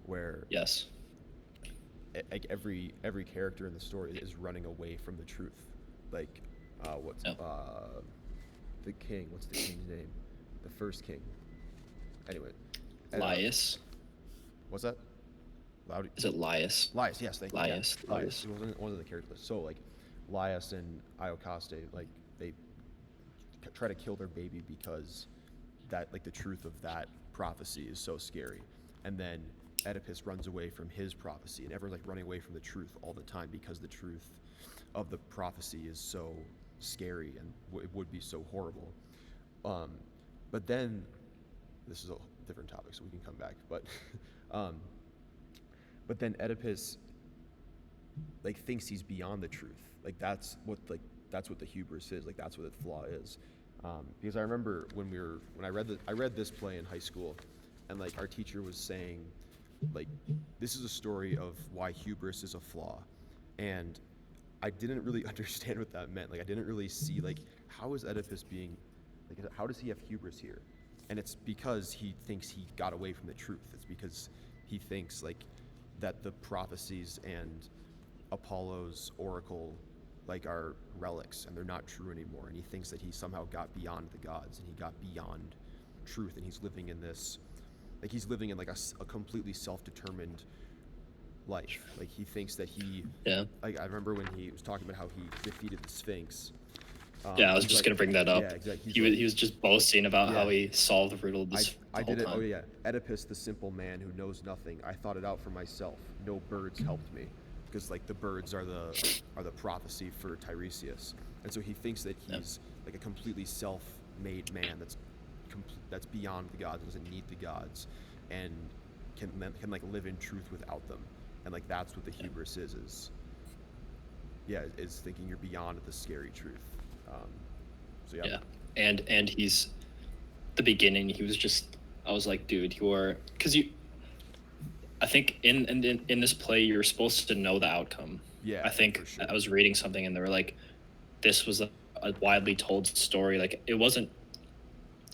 where yes, like every character in the story is running away from the truth. Like the king? What's the king's name? The first king. Anyway. Laius. What's that? Is it Laius? Laius, yes, thank you. Laius. It wasn't one of the characters. So like Laius and Iocaste, like they try to kill their baby because that like the truth of that prophecy is so scary. And then Oedipus runs away from his prophecy, and everyone's like running away from the truth all the time because the truth of the prophecy is so scary and it would be so horrible. But then this is a different topic, so we can come back. But then Oedipus like thinks he's beyond the truth. Like that's what the hubris is. Like that's what the flaw is. Because I remember when I read this play in high school, and like our teacher was saying, like, this is a story of why hubris is a flaw, and I didn't really understand what that meant. Like I didn't really see like how is Oedipus being, like how does he have hubris here? and it's because he thinks he got away from the truth. It's because he thinks like that the prophecies and Apollo's oracle like are relics and they're not true anymore, and he thinks that he somehow got beyond the gods and he got beyond truth, and he's living in this, like he's living in like a completely self-determined life. Like he thinks that he, Yeah. like I remember when he was talking about how he defeated the Sphinx. Yeah, I was he's just like, gonna bring that up. yeah, exactly. He was just boasting about Yeah. how he solved the riddle I this the did whole it. time. Oh yeah, Oedipus, the simple man who knows nothing. I thought it out for myself. No birds helped me, because like the birds are the prophecy for Tiresias, and so he thinks that he's like a completely self-made man that's beyond the gods, doesn't need the gods, and can like live in truth without them, and like that's what the hubris is thinking you're beyond the scary truth. So yeah. Yeah. And he's the beginning, he was just, I was like, dude, because I think in this play you're supposed to know the outcome. Yeah, I think for sure. I was reading something and they were like, this was a widely told story. Like it wasn't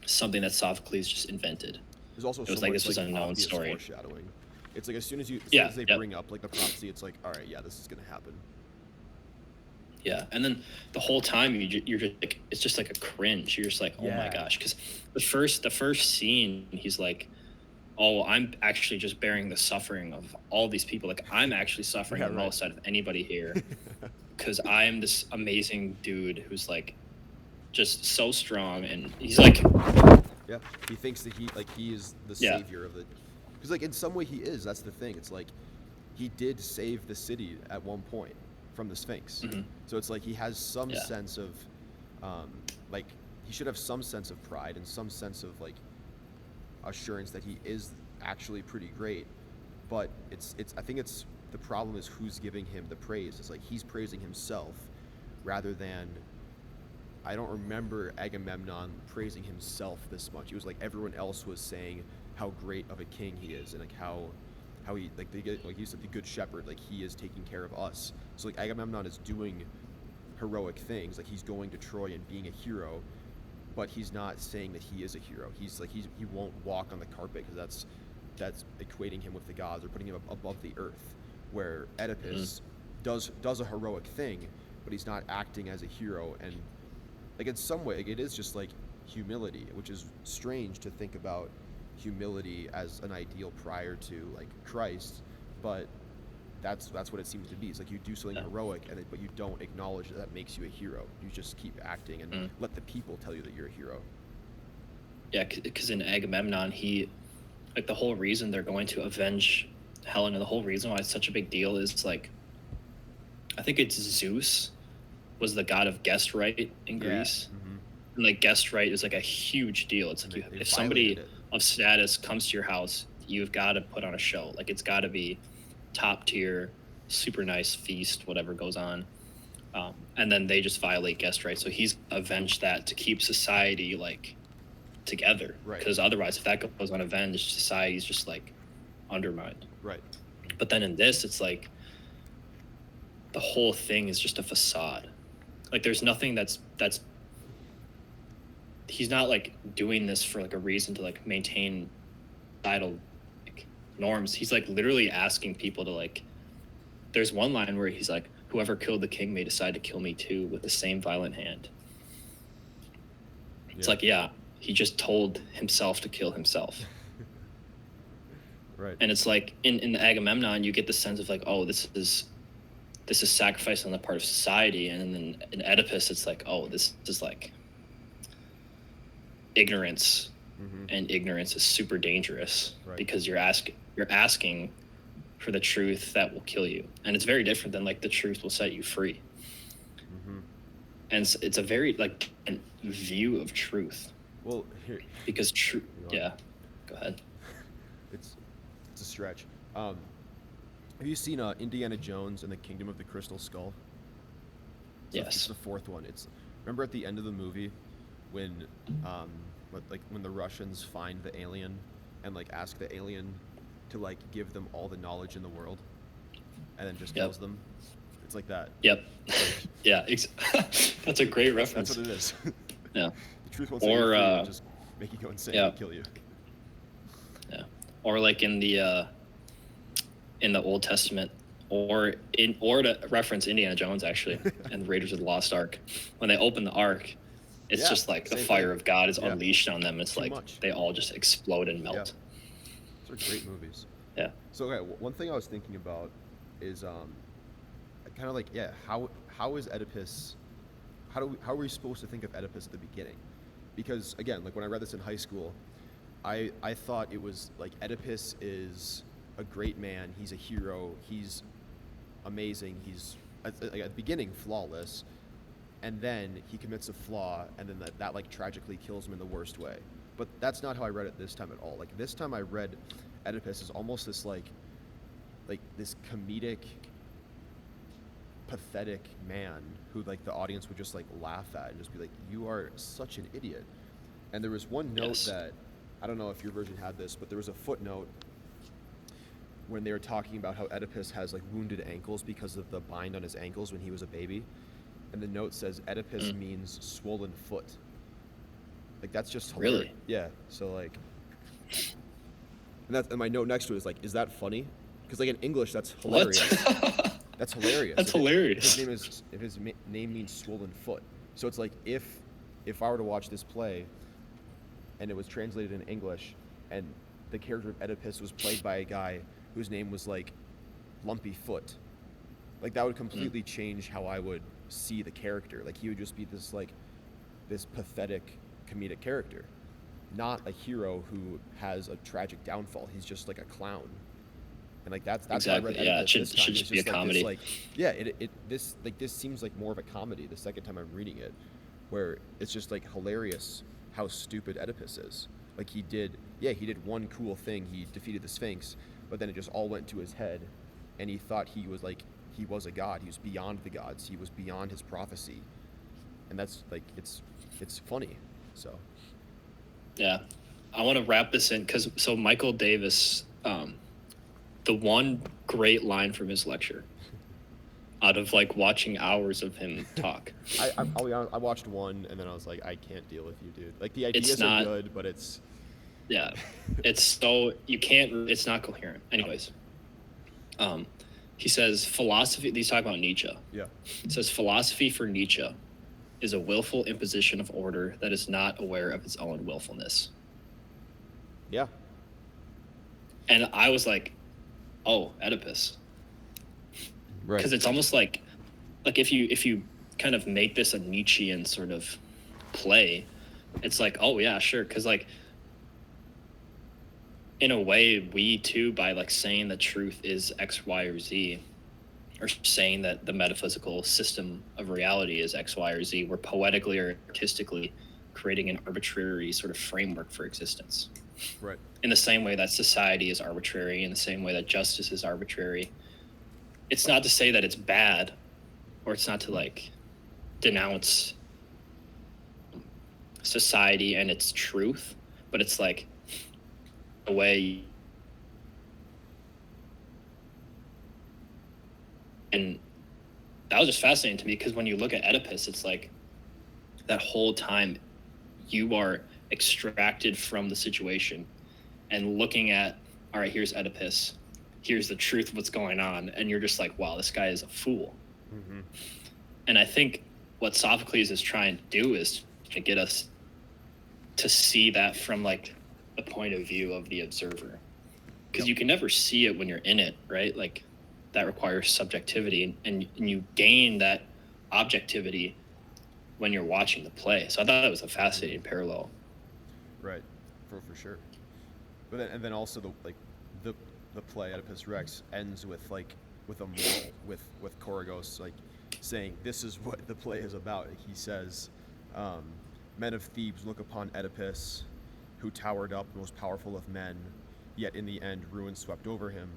something that Sophocles just invented. There's also It was so like much, this was like, a known obvious story. foreshadowing. It's like as soon as they Yep. bring up like the prophecy, it's like, all right, yeah, this is gonna happen. Yeah, and then the whole time you're just like, it's just like a cringe. You're just like, oh my Yeah. gosh, because the first scene, he's like, oh, I'm actually just bearing the suffering of all these people. Like I'm actually suffering Yeah, the right. most out of anybody here, because I am this amazing dude who's like, just so strong, and he's like, Yeah, he thinks that he is the Yeah. savior of the, because like in some way he is. That's the thing. It's like he did save the city at one point from the Sphinx. Mhm. So it's like he has some Yeah. sense of, like he should have some sense of pride and some sense of like assurance that he is actually pretty great. But it's I think it's the problem is who's giving him the praise. It's like he's praising himself rather than, I don't remember Agamemnon praising himself this much. It was like everyone else was saying how great of a king he is, and like how he like you said, the good shepherd, like he is taking care of us. So like Agamemnon is doing heroic things, like he's going to Troy and being a hero, but he's not saying that he is a hero. He's like he won't walk on the carpet because that's equating him with the gods or putting him above the earth. Where Oedipus does a heroic thing, but he's not acting as a hero. And like in some way, like, it is just like humility, which is strange to think about humility as an ideal prior to like Christ, but that's what it seems to be. It's like you do something heroic, but you don't acknowledge that makes you a hero. You just keep acting and let the people tell you that you're a hero. Yeah, because in Agamemnon, like the whole reason they're going to avenge Helena, the whole reason why it's such a big deal is like, I think it's Zeus was the god of guest right in Greece. And like guest right is like a huge deal. It's like if somebody of status comes to your house, you've got to put on a show. Like it's got to be top tier, super nice feast, whatever goes on. And then they just violate guest right. So he's avenged that to keep society like together. Right. Because otherwise, if that goes unavenged, society's just like undermined. Right. But then in this, it's like the whole thing is just a facade. Like there's nothing that's he's not like doing this for like a reason to like maintain societal like norms. He's like literally asking people to like, there's one line where he's like, whoever killed the king may decide to kill me too with the same violent hand. It's like, yeah, he just told himself to kill himself. Right. And it's like in the Agamemnon, you get the sense of like, oh, this is sacrifice on the part of society. And then in Oedipus, it's like, oh, this is like ignorance. And ignorance is super dangerous because you're asking for the truth that will kill you. And it's very different than like the truth will set you free. And it's a very like different view of truth. Well, here, because yeah, go ahead. It's a stretch. Have you seen Indiana Jones and the Kingdom of the Crystal Skull? Yes. It's the fourth one. Remember at the end of the movie when when the Russians find the alien and like ask the alien to like give them all the knowledge in the world and then just kills them. It's like that. Yep. Yeah. That's a great reference. That's what it is. Yeah. The truth won't or set you free, just make you go insane Yeah. and kill you. Yeah. Or like in the Old Testament, or to reference Indiana Jones actually, and Raiders of the Lost Ark, when they open the Ark, it's Yeah, just like the same fire thing. of God is Yeah. unleashed on them. It's Too like much. they all just explode and melt. Those are great movies. Yeah. So okay, one thing I was thinking about is kind of like, yeah, how is Oedipus? How are we supposed to think of Oedipus at the beginning? Because again, like when I read this in high school, I thought it was like Oedipus is a great man. He's a hero. He's amazing. He's at the beginning flawless, and then he commits a flaw, and then that like tragically kills him in the worst way. But that's not how I read it this time at all. Like this time I read Oedipus as almost this like this comedic, pathetic man who like the audience would just like laugh at and just be like, you are such an idiot. And there was one note that, I don't know if your version had this, but there was a footnote when they were talking about how Oedipus has like wounded ankles because of the bind on his ankles when he was a baby. And the note says Oedipus means swollen foot. Like that's just hilarious. Really? Yeah. So like, and my note next to it is like, is that funny? Because like in English, that's hilarious. What? That's hilarious. That's hilarious. If his name means swollen foot. So it's like if I were to watch this play, and it was translated in English, and the character of Oedipus was played by a guy whose name was like Lumpy Foot, like that would completely change how I would see the character. Like he would just be this pathetic comedic character, not a hero who has a tragic downfall. He's just like a clown. And like that's exactly. How I read Yeah, Oedipus it should just be a comedy. This seems like more of a comedy the second time I'm reading it, where it's just like hilarious how stupid Oedipus is. Like he did one cool thing. He defeated the Sphinx, but then it just all went to his head, and he thought he was a god. He was beyond the gods. He was beyond his prophecy, and that's like it's funny. So yeah, I want to wrap this in because Michael Davis, the one great line from his lecture, out of like watching hours of him talk. I'll be honest, I watched one and then I was like, I can't deal with you, dude. Like the ideas are good, but it's it's not coherent. Anyways, he says philosophy. He's talking about Nietzsche. Yeah. He says philosophy for Nietzsche is a willful imposition of order that is not aware of its own willfulness. Yeah. And I was like, oh, Oedipus. Right. Because it's almost like if you kind of make this a Nietzschean sort of play, it's like, oh yeah, sure. Because like in a way, we too, by like saying the truth is X, Y, or Z, or saying that the metaphysical system of reality is X, Y, or Z, we're poetically or artistically creating an arbitrary sort of framework for existence. Right. In the same way that society is arbitrary, in the same way that justice is arbitrary. It's not to say that it's bad, or it's not to like denounce society and its truth, but it's like a way. And that was just fascinating to me because when you look at Oedipus, it's like that whole time you are extracted from the situation and looking at, all right, here's Oedipus, here's the truth of what's going on, and you're just like, wow, this guy is a fool. Mm-hmm. And I think what Sophocles is trying to do is to get us to see that from like the point of view of the observer, because you can never see it when you're in it, right? Like that requires subjectivity, and you gain that objectivity when you're watching the play. So I thought that was a fascinating parallel. Right, for sure. But then also the play Oedipus Rex ends with a moral with Koragos like saying this is what the play is about. He says, men of Thebes look upon Oedipus, who towered up, most powerful of men, yet in the end ruin swept over him.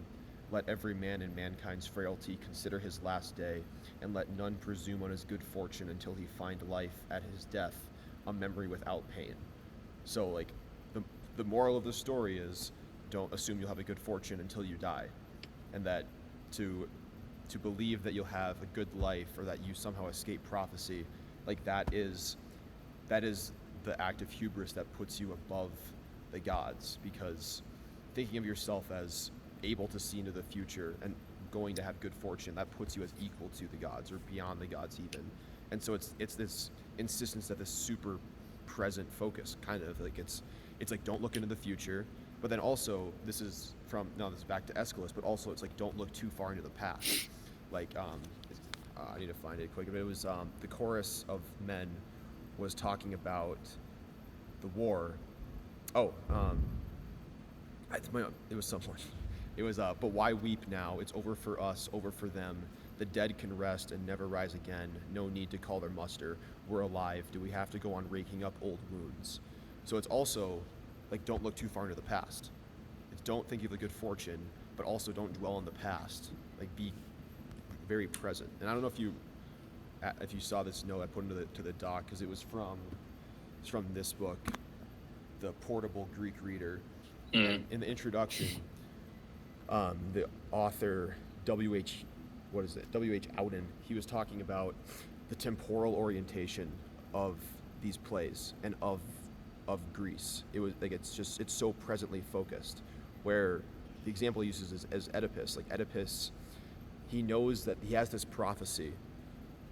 Let every man in mankind's frailty consider his last day, and let none presume on his good fortune until he find life at his death a memory without pain. So like the moral of the story is don't assume you'll have a good fortune until you die, and that to believe that you'll have a good life or that you somehow escape prophecy, like that is the act of hubris that puts you above the gods, because thinking of yourself as able to see into the future and going to have good fortune, that puts you as equal to the gods or beyond the gods even. And so it's this insistence that this super present focus, kind of like it's like don't look into the future, but then also this is back to Aeschylus, but also it's like don't look too far into the past. Like I need to find it quick, but it was the chorus of men was talking about the war. It was someone. It was, but why weep now? It's over for us, over for them. The dead can rest and never rise again. No need to call their muster. We're alive. Do we have to go on raking up old wounds? So it's also like don't look too far into the past. It's don't think of the good fortune, but also don't dwell on the past. Like be very present. And I don't know if you saw this note I put into the doc, because it's from this book, The Portable Greek Reader. Mm. In the introduction, the author W.H. Auden, he was talking about the temporal orientation of these plays and of Greece. It was like it's so presently focused. Where the example he uses is Oedipus. Like Oedipus, he knows that he has this prophecy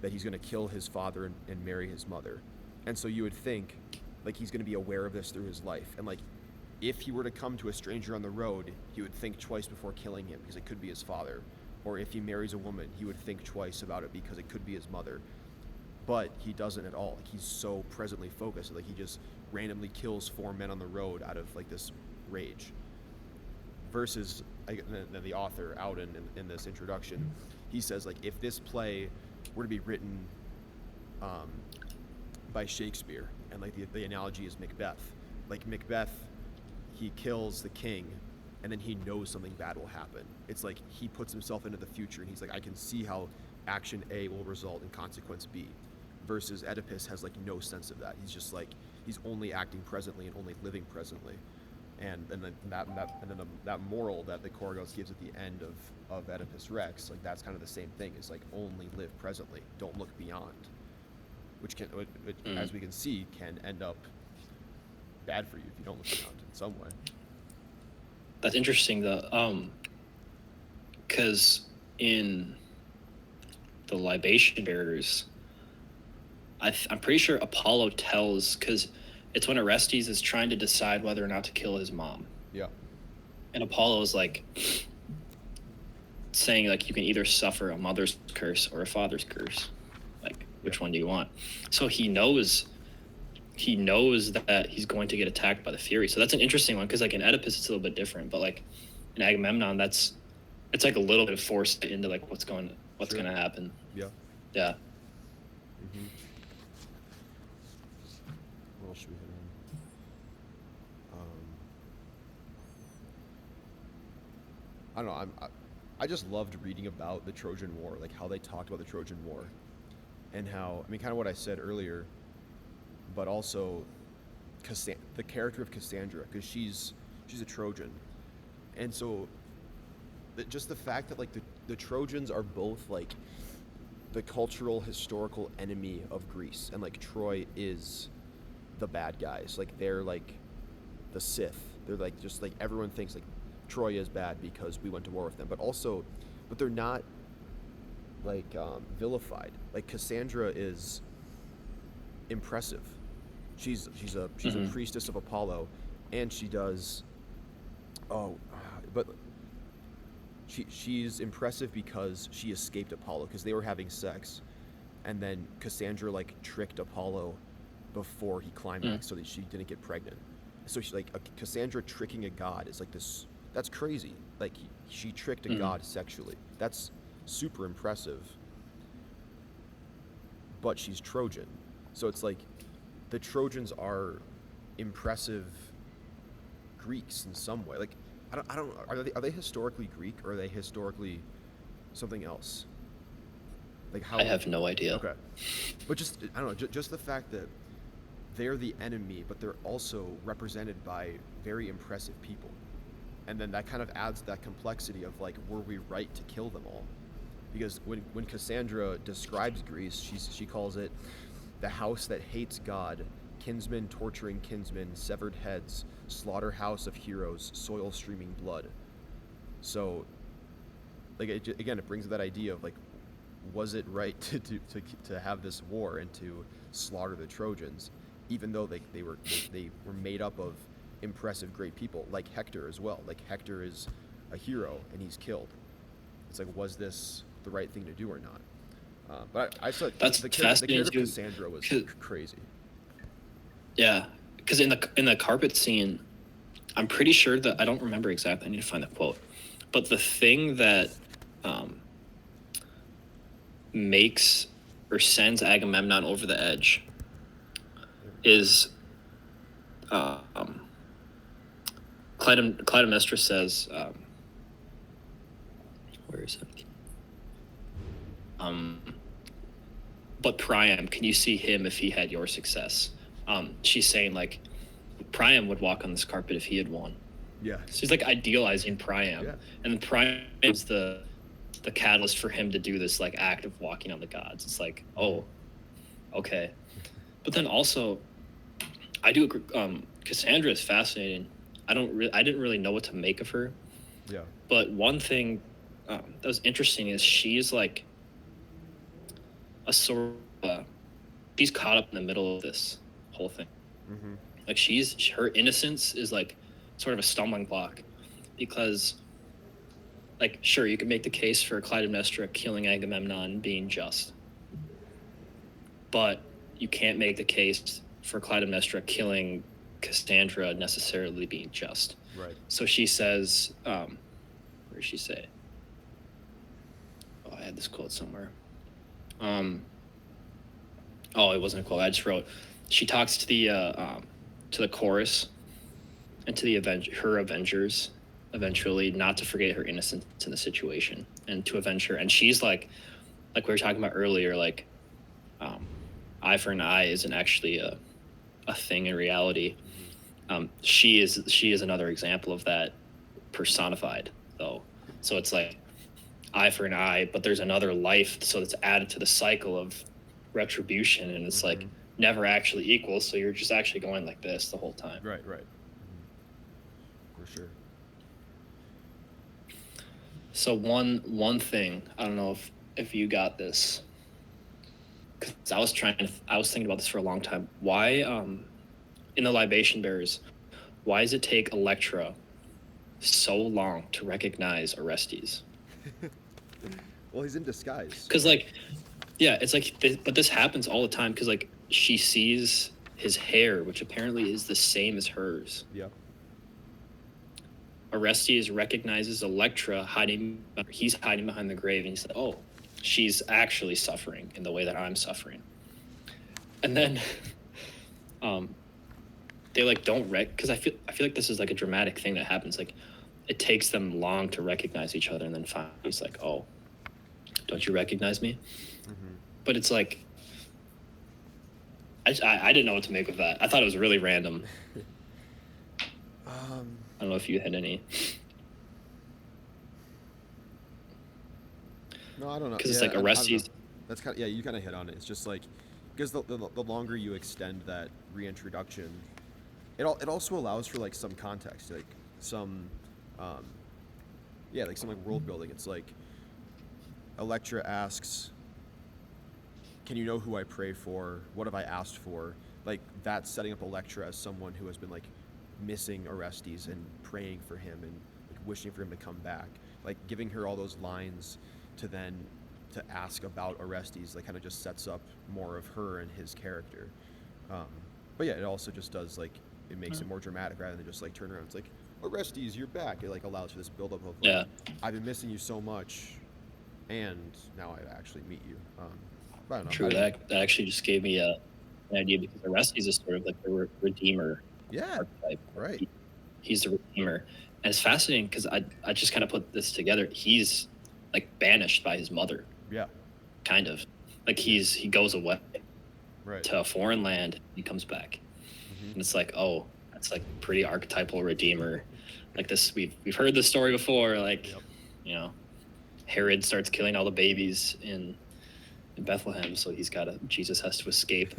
that he's going to kill his father and marry his mother, and so you would think like he's going to be aware of this through his life, and like if he were to come to a stranger on the road, he would think twice before killing him because it could be his father. Or if he marries a woman, he would think twice about it because it could be his mother. But he doesn't at all. Like, he's so presently focused. Like he just randomly kills 4 men on the road out of like this rage. Versus the author Auden in this introduction, he says like if this play were to be written by Shakespeare, and like the analogy is Macbeth. Like Macbeth, he kills the king, and then he knows something bad will happen. It's like he puts himself into the future, and he's like, I can see how action A will result in consequence B. Versus Oedipus has like no sense of that. He's just like he's only acting presently and only living presently. And then that moral that the Chorgos gives at the end of Oedipus Rex, like that's kind of the same thing. It's like only live presently, don't look beyond, which as we can see, can end up bad for you if you don't look beyond in some way. That's interesting though, because in the libation bearers, I'm pretty sure Apollo tells, because it's when Orestes is trying to decide whether or not to kill his mom. Yeah. And Apollo is like saying like you can either suffer a mother's curse or a father's curse. Like which one do you want? So he knows that he's going to get attacked by the Fury. So that's an interesting one, because like in Oedipus it's a little bit different, but like in Agamemnon it's like a little bit forced into like what's going to happen. Yeah. Yeah. Mm-hmm. What else should we hit on? I don't know. I just loved reading about the Trojan War, like how they talked about the Trojan War, and how kind of what I said earlier, but also the character of Cassandra, because she's a Trojan, and so just the fact that like the Trojans are both like the cultural historical enemy of Greece, and like Troy is the bad guys, like they're like the Sith, they're like just like everyone thinks like Troy is bad because we went to war with them, but they're not like vilified. Like Cassandra is impressive. She's a priestess of Apollo, and she does but she's impressive because she escaped Apollo, because they were having sex, and then Cassandra like tricked Apollo before he climaxed so that she didn't get pregnant. So she's like Cassandra tricking a god is like this. That's crazy. Like she tricked a god sexually. That's super impressive. But she's Trojan, so it's like the Trojans are impressive Greeks in some way. Like I don't. Are they historically Greek, or are they historically something else? Like how? I have no idea. Okay, but just I don't know. Just the fact that they're the enemy, but they're also represented by very impressive people, and then that kind of adds that complexity of like, were we right to kill them all? Because when Cassandra describes Greece, she calls it the house that hates God, kinsmen torturing kinsmen, severed heads, slaughterhouse of heroes, soil streaming blood. So, like, again, it brings that idea of, like, was it right to have this war and to slaughter the Trojans, even though they were made up of impressive, great people, like Hector as well. Like, Hector is a hero and he's killed. It's like, was this the right thing to do or not? But I thought That's the character fascinating of too. Cassandra was 'Cause- crazy. Yeah, because in the carpet scene, I'm pretty sure that I don't remember exactly. I need to find the quote, but the thing that makes or sends Agamemnon over the edge is Clytemnestra says, where is it? But Priam, can you see him if he had your success? She's saying, like, Priam would walk on this carpet if he had won. Yeah. So she's like idealizing Priam, Yeah. and then Priam is the catalyst for him to do this, like, act of walking on the gods. It's like, oh, okay. But then also, I do agree. Cassandra is fascinating. I didn't really know what to make of her. Yeah. But one thing that was interesting is she's like a sort of she's caught up in the middle of this whole thing. Mm-hmm. Like, her innocence is like sort of a stumbling block, because, like, sure, you could make the case for Clytemnestra killing Agamemnon being just, but you can't make the case for Clytemnestra killing Cassandra necessarily being just. Right. So she says, where does she say? Oh, I had this quote somewhere. Oh, it wasn't a quote. I just wrote. She talks to the chorus and to her avengers, eventually, not to forget her innocence in the situation and to avenge her. And she's like we were talking about earlier, like, eye for an eye isn't actually a thing in reality. She is another example of that personified, though. So it's like eye for an eye, but there's another life, so it's added to the cycle of retribution, and it's like never actually equal. So you're just actually going like this the whole time. Right. For sure. So one thing, I don't know if you got this, because I was thinking about this for a long time. Why, in the Libation Bearers, why does it take Electra so long to recognize Orestes? Well, he's in disguise. Because, like, yeah, it's like, but this happens all the time, because, like, she sees his hair, which apparently is the same as hers. Yeah. Orestes recognizes Electra he's hiding behind the grave, and he's like, oh, she's actually suffering in the way that I'm suffering. And then they, like, don't because I feel like this is like a dramatic thing that happens. Like, it takes them long to recognize each other, and then finally he's like, oh, don't you recognize me? Mm-hmm. But it's like, I didn't know what to make of that. I thought it was really random. I don't know if you had any. No, I don't know. Because it's like Orestes. That's kind of, yeah, you kind of hit on it. It's just like, because the longer you extend that reintroduction, it also allows for, like, some context, like some, like some, like, world building. It's like Electra asks, "Can you know who I pray for? What have I asked for?" Like, that's setting up Electra as someone who has been, like, missing Orestes and praying for him and, like, wishing for him to come back. Like, giving her all those lines to ask about Orestes, like, kind of just sets up more of her and his character. But yeah, it also just does, like, it makes it more dramatic rather than just, like, turn around. It's like, Orestes, you're back. It, like, allows for this buildup of, like, I've been missing you so much, and now I actually meet you. I don't know. True. That actually just gave me an idea, because Orestes is sort of like the redeemer. Yeah. Archetype. Right. He's the redeemer, and it's fascinating because I just kind of put this together. He's, like, banished by his mother. Yeah. Kind of like he goes away to a foreign land. He comes back, and it's like, oh, that's, like, pretty archetypal redeemer. Like, this, we've heard this story before. Like, Herod starts killing all the babies in Bethlehem, so Jesus has to escape.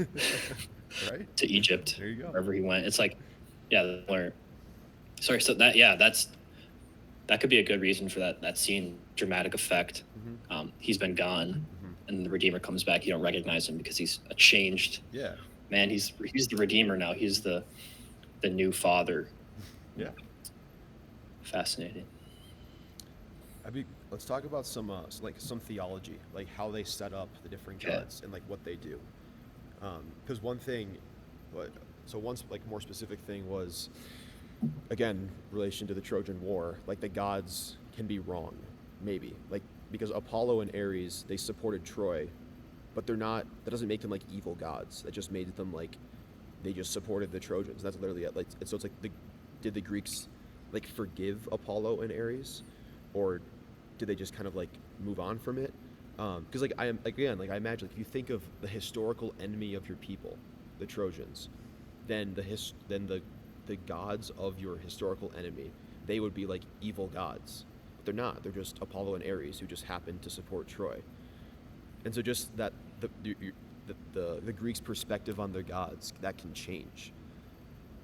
Right? to Egypt, There you go. wherever he went. It's like, yeah, where, sorry, so that, yeah, that could be a good reason for that scene, dramatic effect. He's been gone, and the Redeemer comes back. You don't recognize him because he's a changed Yeah. man. He's the Redeemer now. He's the new father. Yeah. Fascinating. Let's talk about some theology, like how they set up the different Okay. gods and like what they do. Because one thing, like more specific thing was, again, relation to the Trojan War, like the gods can be wrong, maybe, like because Apollo and Ares, they supported Troy, but they're not. That doesn't make them like evil gods. That just made them like they just supported the Trojans. That's literally it. Like so, it's like did the Greeks like forgive Apollo and Ares, or did they just kind of like move on from it? Because like I am again, like I imagine, like, if you think of the historical enemy of your people, the Trojans, then the gods of your historical enemy, they would be like evil gods, but they're not. They're just Apollo and Ares who just happen to support Troy. And so just that the Greeks' perspective on their gods, that can change,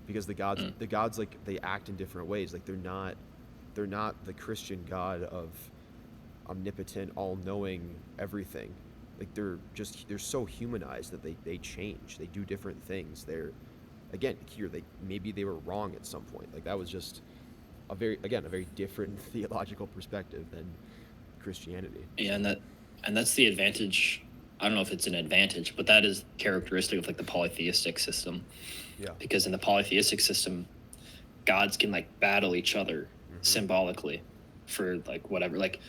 because the gods like they act in different ways. Like they're not the Christian God of omnipotent, all-knowing everything. Like they're so humanized that they change. They do different things. They're, again, here, maybe they were wrong at some point. Like that was just a very different theological perspective than Christianity. Yeah, and that's the advantage. I don't know if it's an advantage, but that is characteristic of like the polytheistic system. Yeah. Because in the polytheistic system, gods can like battle each other symbolically for like whatever. Like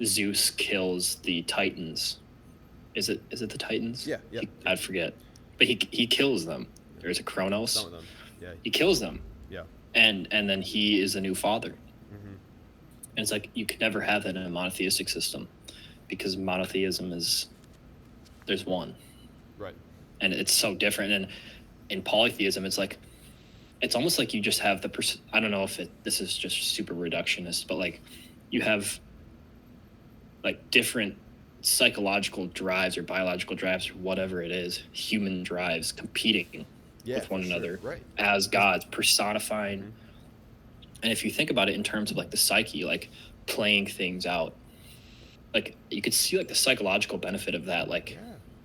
Zeus kills the Titans. Is it the Titans? Yeah, yeah. I forget. But he kills them. There's a Kronos. Some of them. Yeah. He kills them. Yeah. And then he is the new father. And it's like you could never have that in a monotheistic system, because monotheism is there's one. Right. And it's so different. And in polytheism, it's like it's almost like you just have I don't know if this is just super reductionist, but like you have like different psychological drives or biological drives or whatever it is, human drives competing with one another, right, as gods, personifying. And if you think about it in terms of like the psyche, like playing things out, like you could see like the psychological benefit of that, like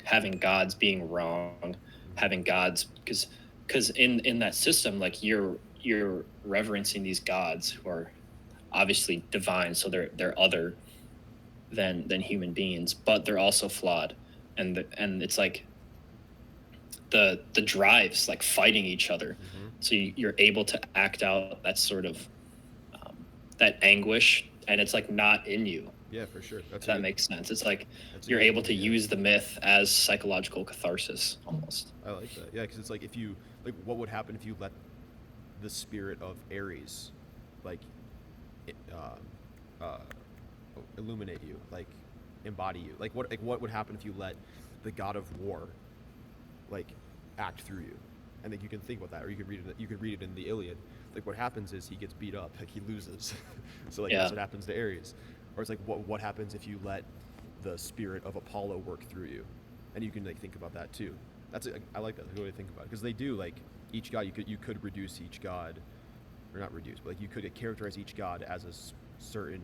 having gods being wrong, having gods, because in that system, like you're reverencing these gods who are obviously divine, so they're other than human beings, but they're also flawed, and it's like the drives like fighting each other. So you're able to act out that sort of that anguish, and it's like not in you. Yeah, for sure. If that makes sense. It's like you're able to use the myth as psychological catharsis almost. I like that. Yeah, because it's like, if you like, what would happen if you let the spirit of Ares like illuminate you, like embody you? Like what would happen if you let the god of war like act through you? And like you can think about that, or you could read it in the Iliad. Like what happens is he gets beat up, like he loses. So like that's what happens to Ares. Or it's like what happens if you let the spirit of Apollo work through you? And you can like think about that too. I like that, the way to think about it, because they do, like, each god, you could reduce each god, or not reduce, but like you could characterize each god as a certain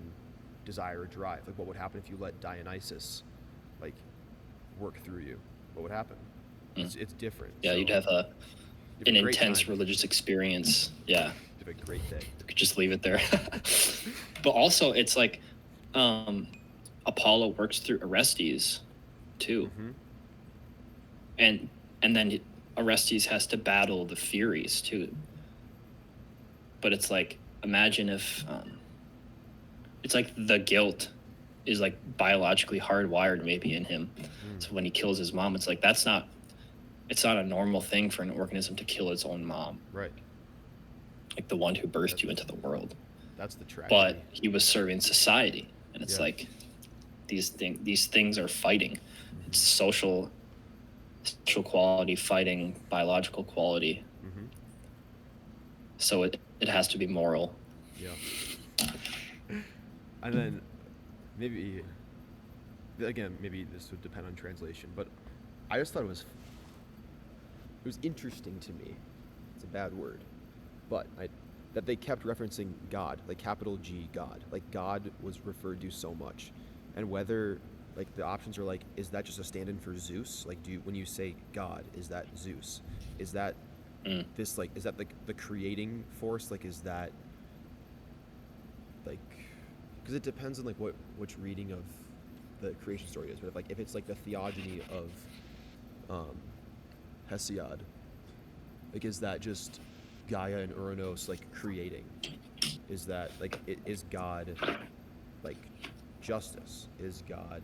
desire or drive. Like what would happen if you let Dionysus like work through you? What would happen? It's different. Yeah, so you'd have an intense religious experience. Yeah. You'd have a great day. You could just leave it there. But also it's like Apollo works through Orestes too. And then Orestes has to battle the Furies too. But it's like, imagine if it's like the guilt is like biologically hardwired maybe in him. So when he kills his mom, it's like it's not a normal thing for an organism to kill its own mom. Right. Like the one who birthed you into the world. That's the tragedy. But he was serving society, and it's like these things are fighting. It's social quality fighting biological quality. So it has to be moral. Yeah. And then maybe this would depend on translation, but I just thought it was was interesting to me. It's a bad word, but that they kept referencing God, like capital G God. Like God was referred to so much, and whether like the options are like, is that just a stand-in for Zeus? Like, when you say God, is that Zeus? Is that this like, is that the creating force? Like, is that like, because it depends on like which reading of the creation story is. But if it's like the theogony of Hesiod, like, is that just Gaia and Uranus like creating? Is that like, is God like justice? Is God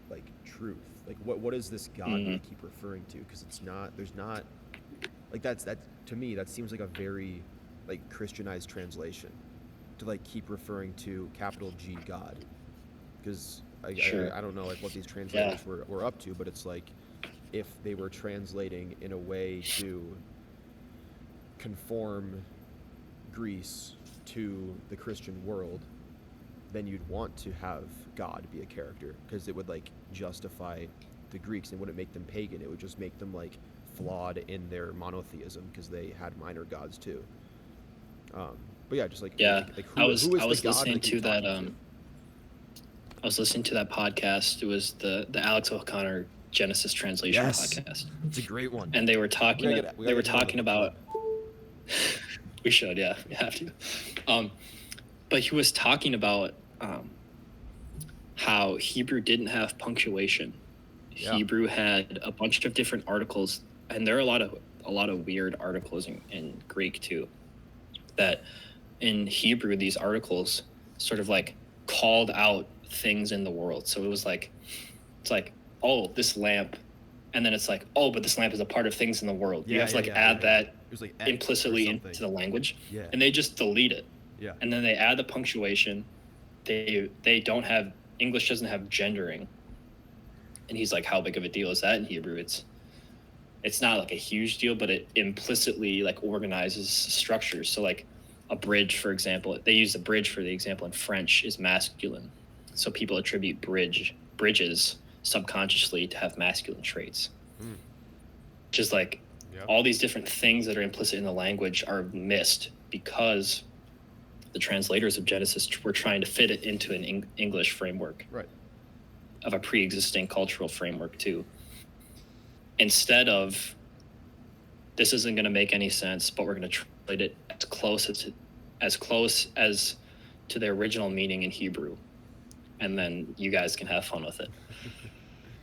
like truth? Like, what is this God they keep referring to? Because there's not like, that to me that seems like a very like Christianized translation to like keep referring to capital G God. Because I don't know like what these translators were up to, but it's like, if they were translating in a way to conform Greece to the Christian world, then you'd want to have God be a character, because it would like justify the Greeks. It wouldn't make them pagan. It would just make them like flawed in their monotheism, because they had minor gods too. But yeah, just like, I was listening to that I was listening to that podcast. It was the Alex O'Connor Genesis translation podcast. It's a great one. And they were talking about we should, yeah, we have to. But he was talking about how Hebrew didn't have punctuation. Yeah. Hebrew had a bunch of different articles, and there are a lot of weird articles in Greek too. That in Hebrew, these articles sort of like called out things in the world. So it was like, it's like, oh, this lamp, and then it's like, oh, but this lamp is a part of things in the world. You have to add that it was like implicitly into the language, and they just delete it. Yeah. And then they add the punctuation. They don't have, English doesn't have gendering. And he's like, how big of a deal is that in Hebrew? It's not like a huge deal, but it implicitly like organizes structures. So like a bridge, for example, they use the bridge for the example in French is masculine. So people attribute bridges subconsciously to have masculine traits. Just like all these different things that are implicit in the language are missed because the translators of Genesis were trying to fit it into an English framework, of a pre-existing cultural framework too. Instead of, this isn't going to make any sense, but we're going to translate it as close as to the original meaning in Hebrew, and then you guys can have fun with it.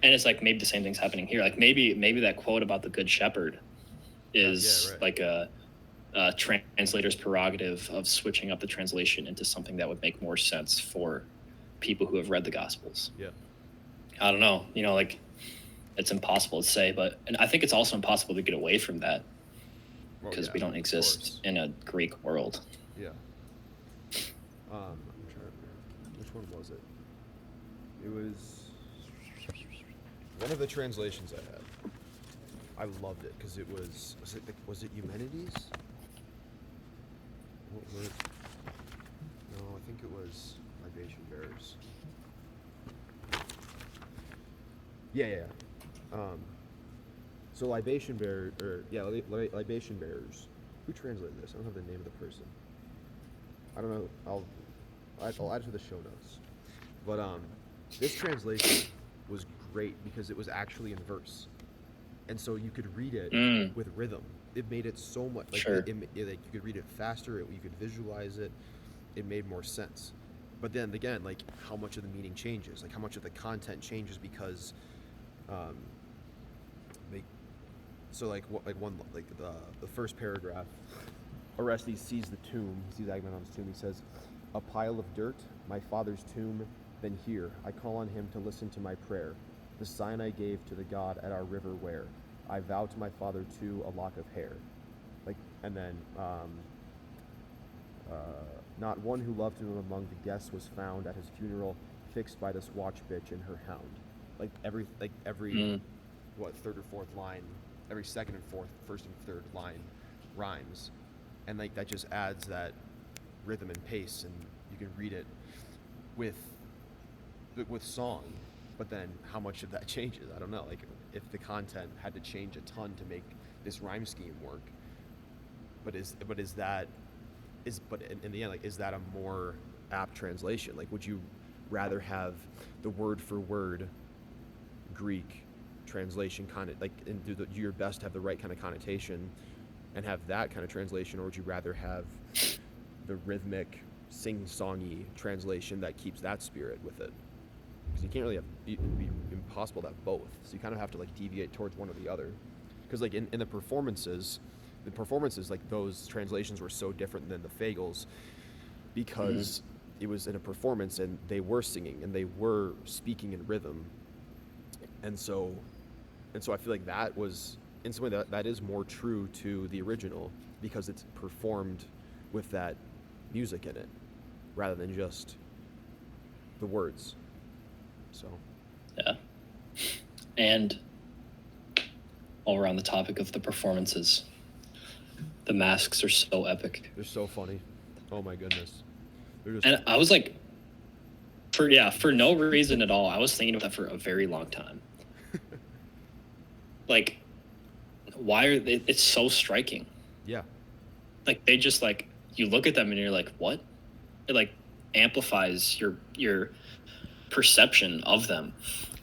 And it's like, maybe the same thing's happening here. Like maybe that quote about the Good Shepherd is like a translator's prerogative of switching up the translation into something that would make more sense for people who have read the Gospels. Yeah. I don't know, like, it's impossible to say, and I think it's also impossible to get away from that, because we don't exist in a Greek world. Yeah. I'm trying to remember. Which one was it? It was one of the translations I had. I loved it because it was it Eumenides? No, I think it was Libation Bearers. Yeah. So Libation Bearers. Who translated this? I don't have the name of the person. I don't know. I'll add it to the show notes. But this translation was great because it was actually in verse, and so you could read it with rhythm. It made it so much like, like you could read it faster. You could visualize it. It made more sense. But then again, like, how much of the meaning changes, like how much of the content changes because. The first paragraph, Orestes sees the tomb, he sees Agamemnon's tomb, he says, "A pile of dirt, my father's tomb, then here, I call on him to listen to my prayer, the sign I gave to the god at our river where, I vow to my father too a lock of hair." Like, and then, not one who loved him among the guests was found at his funeral, fixed by this watch bitch and her hound. Every third or fourth line, every second and fourth, first and third line rhymes, and like that just adds that rhythm and pace, and you can read it with song. But then how much of that changes, I don't know. Like, if the content had to change a ton to make this rhyme scheme work. But in the end, like, is that a more apt translation? Like, would you rather have the word for word Greek translation kind of like, and do your best to have the right kind of connotation and have that kind of translation, or would you rather have the rhythmic sing-songy translation that keeps that spirit with it? Because you can't really have, it'd be impossible to have both, so you kind of have to like deviate towards one or the other. Because like in the performances, like those translations were so different than the Fagles because it was in a performance and they were singing and they were speaking in rhythm, and so I feel like that was in some way that is more true to the original because it's performed with that music in it rather than just the words. So yeah. And while we're on the topic of the performances, the masks are so epic. They're so funny. Oh my goodness. And I was like, for no reason at all, I was thinking about that for a very long time. Like, why are they? It's so striking. Yeah. Like, they just, like, you look at them and you're like, what? It like amplifies your perception of them,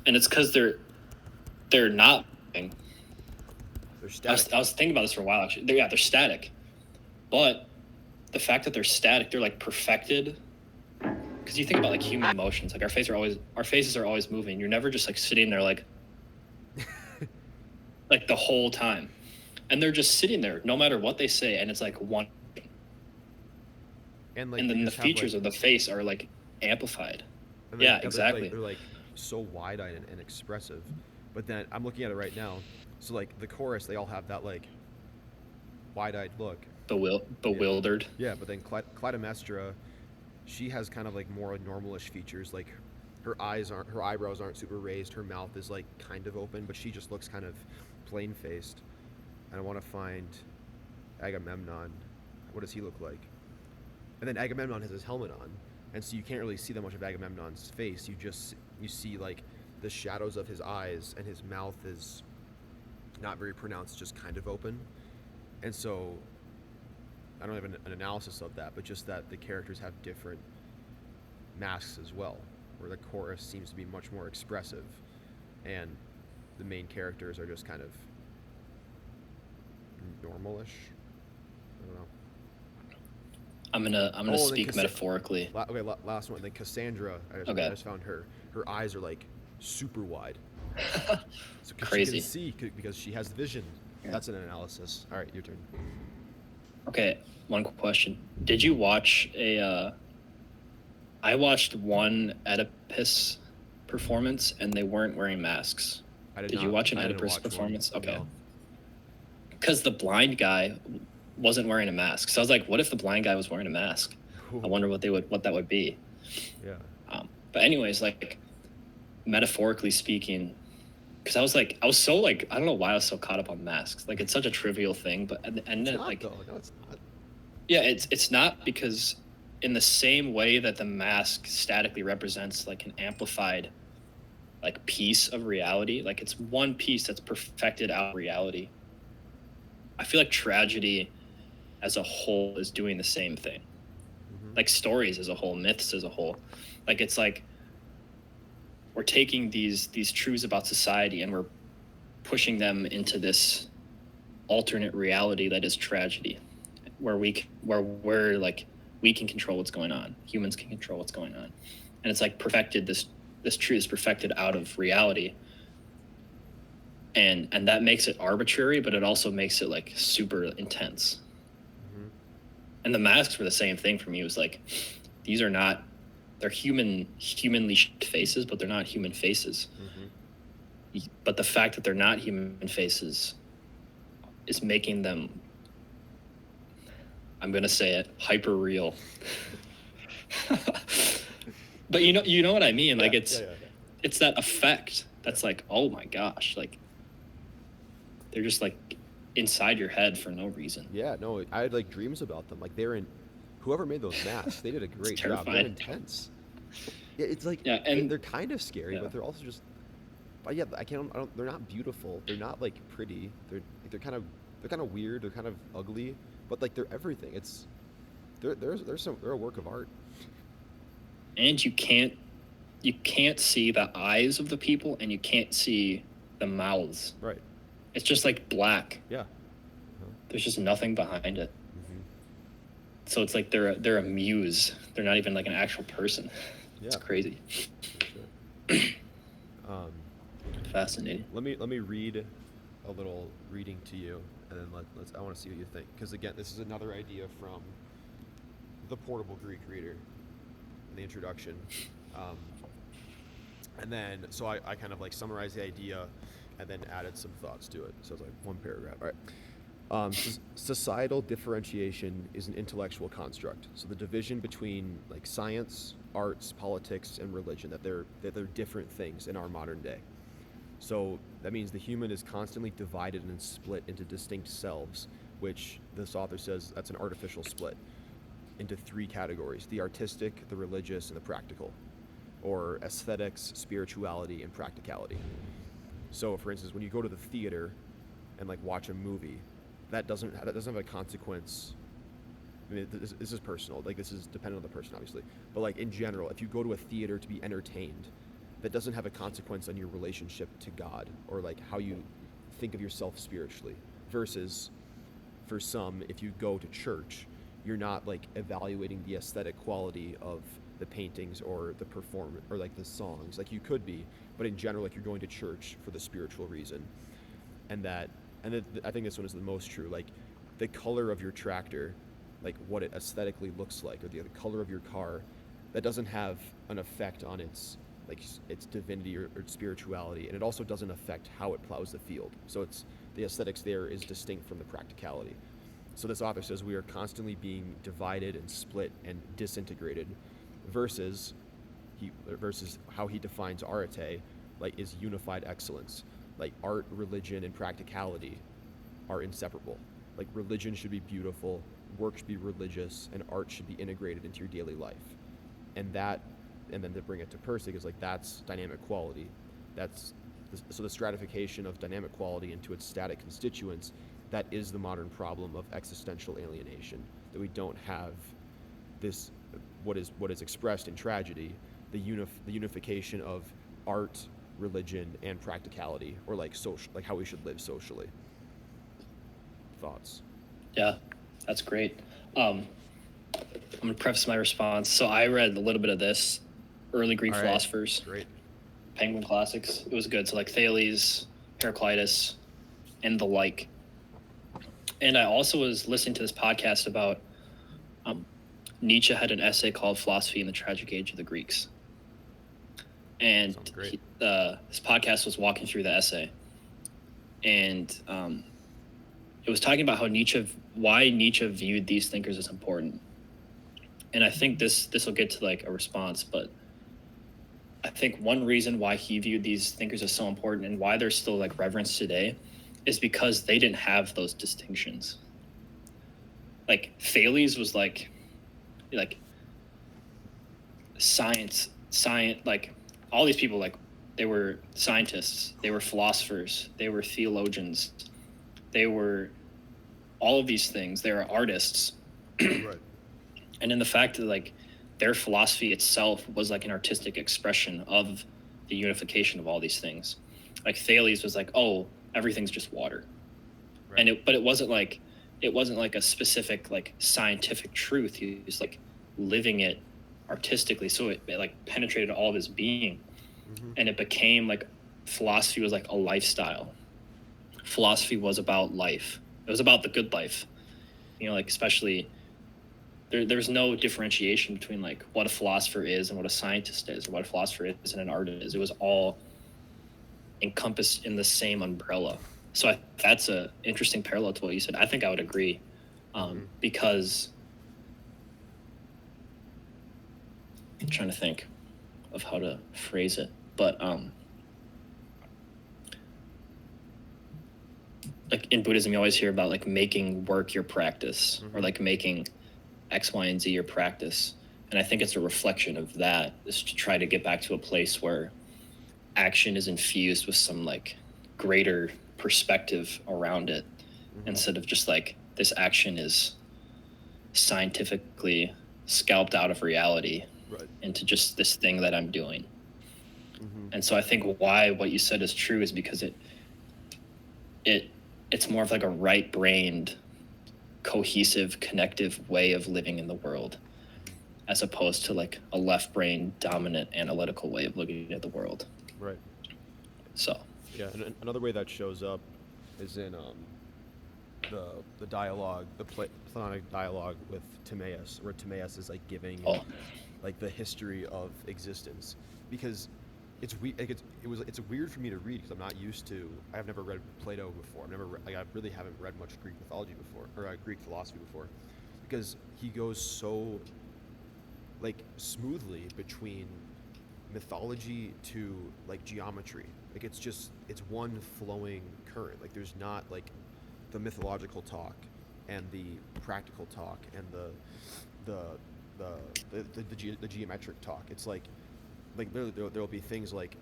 and it's because they're not. They're static. I was thinking about this for a while actually. They're static, but the fact that they're static, they're like perfected. Because you think about like human emotions, like our faces are always moving. You're never just like sitting there like like the whole time, and they're just sitting there no matter what they say, and it's like one. And like, and then the features of the face are like amplified. Yeah, exactly. They're like so wide-eyed and expressive. But then I'm looking at it right now. So like the chorus, they all have that like wide-eyed look. Bewildered. Yeah, but then Clytemnestra, she has kind of like more normalish features. Like her eyebrows aren't super raised. Her mouth is like kind of open, but she just looks kind of plain-faced. And I want to find Agamemnon. What does he look like? And then Agamemnon has his helmet on, and so you can't really see that much of Agamemnon's face. You see like the shadows of his eyes, and his mouth is not very pronounced, just kind of open. And so I don't have an analysis of that, but just that the characters have different masks as well, where the chorus seems to be much more expressive, and the main characters are just kind of normalish. I don't know. I'm gonna speak metaphorically. Last one. Then Cassandra. I just found her. Her eyes are like super wide. So crazy. She can see because she has vision. Yeah. That's an analysis. All right, your turn. Okay, one question. Did you watch I watched one Oedipus performance and they weren't wearing masks. Did you watch an Oedipus performance? One. Okay. Because the blind guy wasn't wearing a mask. So I was like, what if the blind guy was wearing a mask? Ooh. I wonder what that would be. Yeah. But anyways, like metaphorically speaking, because I was so like, I don't know why I was so caught up on masks. Like, it's such a trivial thing, but and then like, though. No, it's not. Yeah, it's not, because in the same way that the mask statically represents like an amplified like piece of reality, like it's one piece that's perfected out of reality. I feel like tragedy as a whole is doing the same thing. Mm-hmm. Like stories as a whole, myths as a whole. Like, it's like we're taking these truths about society and we're pushing them into this alternate reality that is tragedy, where we're like, we can control what's going on. Humans can control what's going on. And it's like perfected, this truth is perfected out of reality. And that makes it arbitrary, but it also makes it like super intense. Mm-hmm. And the masks were the same thing for me. It was like, they're humanly shaped faces, but they're not human faces. Mm-hmm. But the fact that they're not human faces is making them, I'm going to say it, hyper real. But you know what I mean? Like, it's that effect that's like, oh my gosh, like they're just like inside your head for no reason. Yeah, no, I had like dreams about them. Like, whoever made those masks, they did a great job. They're intense. Yeah, it's like, and they're kind of scary, but they're also just but yeah, I don't, they're not beautiful. They're not like pretty. They're kind of weird. They're kind of ugly, but like they're everything. They're a work of art. And you can't see the eyes of the people, and you can't see the mouths. Right. It's just like black. Yeah. Uh-huh. There's just nothing behind it. Mm-hmm. So it's like they're a muse. They're not even like an actual person. Yeah. It's crazy. For sure. Fascinating. Let me read a little reading to you, and then I want to see what you think, because again, this is another idea from the Portable Greek Reader in the introduction. And then, so I kind of like summarized the idea and then added some thoughts to it. So it's like one paragraph. All right. Societal differentiation is an intellectual construct. So the division between like science, arts, politics, and religion, that they're different things in our modern day. So that means the human is constantly divided and split into distinct selves, which this author says that's an artificial split into three categories: the artistic, the religious, and the practical, or aesthetics, spirituality, and practicality. So for instance, when you go to the theater and like watch a movie, that doesn't have a consequence. I mean, this is personal. Like, this is dependent on the person, obviously. But like in general, if you go to a theater to be entertained, that doesn't have a consequence on your relationship to God, or like how you think of yourself spiritually. Versus, for some, if you go to church, you're not like evaluating the aesthetic quality of the paintings or the performance or like the songs. Like, you could be, but in general, like, you're going to church for the spiritual reason. And I think this one is the most true. Like, the color of your tractor, like what it aesthetically looks like, or the color of your car, that doesn't have an effect on its divinity or spirituality, and it also doesn't affect how it plows the field. So it's the aesthetics there is distinct from the practicality. So this author says we are constantly being divided and split and disintegrated, versus how he defines arete, like, is unified excellence. Like, art, religion, and practicality are inseparable. Like, religion should be beautiful, work should be religious, and art should be integrated into your daily life. And then to bring it to Pirsig is like, that's dynamic quality. So the stratification of dynamic quality into its static constituents, that is the modern problem of existential alienation, that we don't have this, what is expressed in tragedy, the unification of art, religion, and practicality, or like social, like how we should live socially. Thoughts? Yeah, that's great. I'm gonna preface my response. So I read a little bit of this, early Greek philosophers. Great. Penguin classics. It was good. So like Thales, Heraclitus, and the like. And I also was listening to this podcast about Nietzsche had an essay called Philosophy in the Tragic Age of the Greeks. And this podcast was walking through the essay. And it was talking about why Nietzsche viewed these thinkers as important. And I think this will get to like a response, but I think one reason why he viewed these thinkers as so important and why they're still like reverenced today is because they didn't have those distinctions. Like Thales was like science, like all these people, like they were scientists, they were philosophers, they were theologians, they were all of these things. They were artists. Right. And in the fact that like their philosophy itself was like an artistic expression of the unification of all these things. Like Thales was like, oh, everything's just water. Right. And it wasn't like a specific like scientific truth. He was like living it artistically. So it like penetrated all of his being. Mm-hmm. And it became like philosophy was like a lifestyle. Philosophy was about life. It was about the good life. You know, like especially there's no differentiation between like what a philosopher is and what a scientist is, or what a philosopher is and an artist is. It was all encompassed in the same umbrella. So that's a interesting parallel to what you said. I think I would agree, because I'm trying to think of how to phrase it, but like in Buddhism, you always hear about like making work your practice, or like making X, Y, and Z your practice. And I think it's a reflection of that, is to try to get back to a place where action is infused with some like greater perspective around it, instead of just like this action is scientifically scalped out of reality Right. into just this thing that I'm doing. Mm-hmm. And so I think why what you said is true is because it's more of like a right-brained, cohesive, connective way of living in the world, as opposed to like a left-brained, dominant, analytical way of looking at the world. Right. So Yeah, and another way that shows up is in the dialogue, the Platonic dialogue with Timaeus, where Timaeus is like giving like the history of existence, because it's weird for me to read because I'm not used to. I've never read Plato before. I really haven't read much Greek mythology before, or Greek philosophy before, because he goes so like smoothly between mythology to like geometry. Like it's one flowing current. Like there's not like the mythological talk and the practical talk and the geometric talk. It's like there'll be things like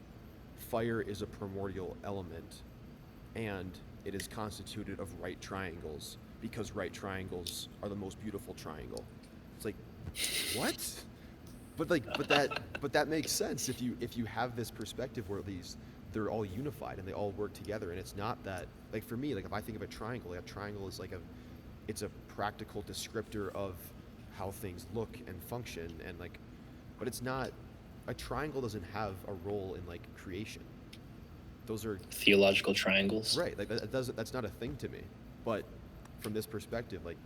fire is a primordial element, and it is constituted of right triangles because right triangles are the most beautiful triangle. It's like, what? But that makes sense if you have this perspective where they're all unified and they all work together, and it's not that, like, for me, like, if I think of a triangle is like it's a practical descriptor of how things look and function, and like, but it's not, a triangle doesn't have a role in like creation. Those are theological triangles. right, like that's not a thing to me. But from this perspective, like,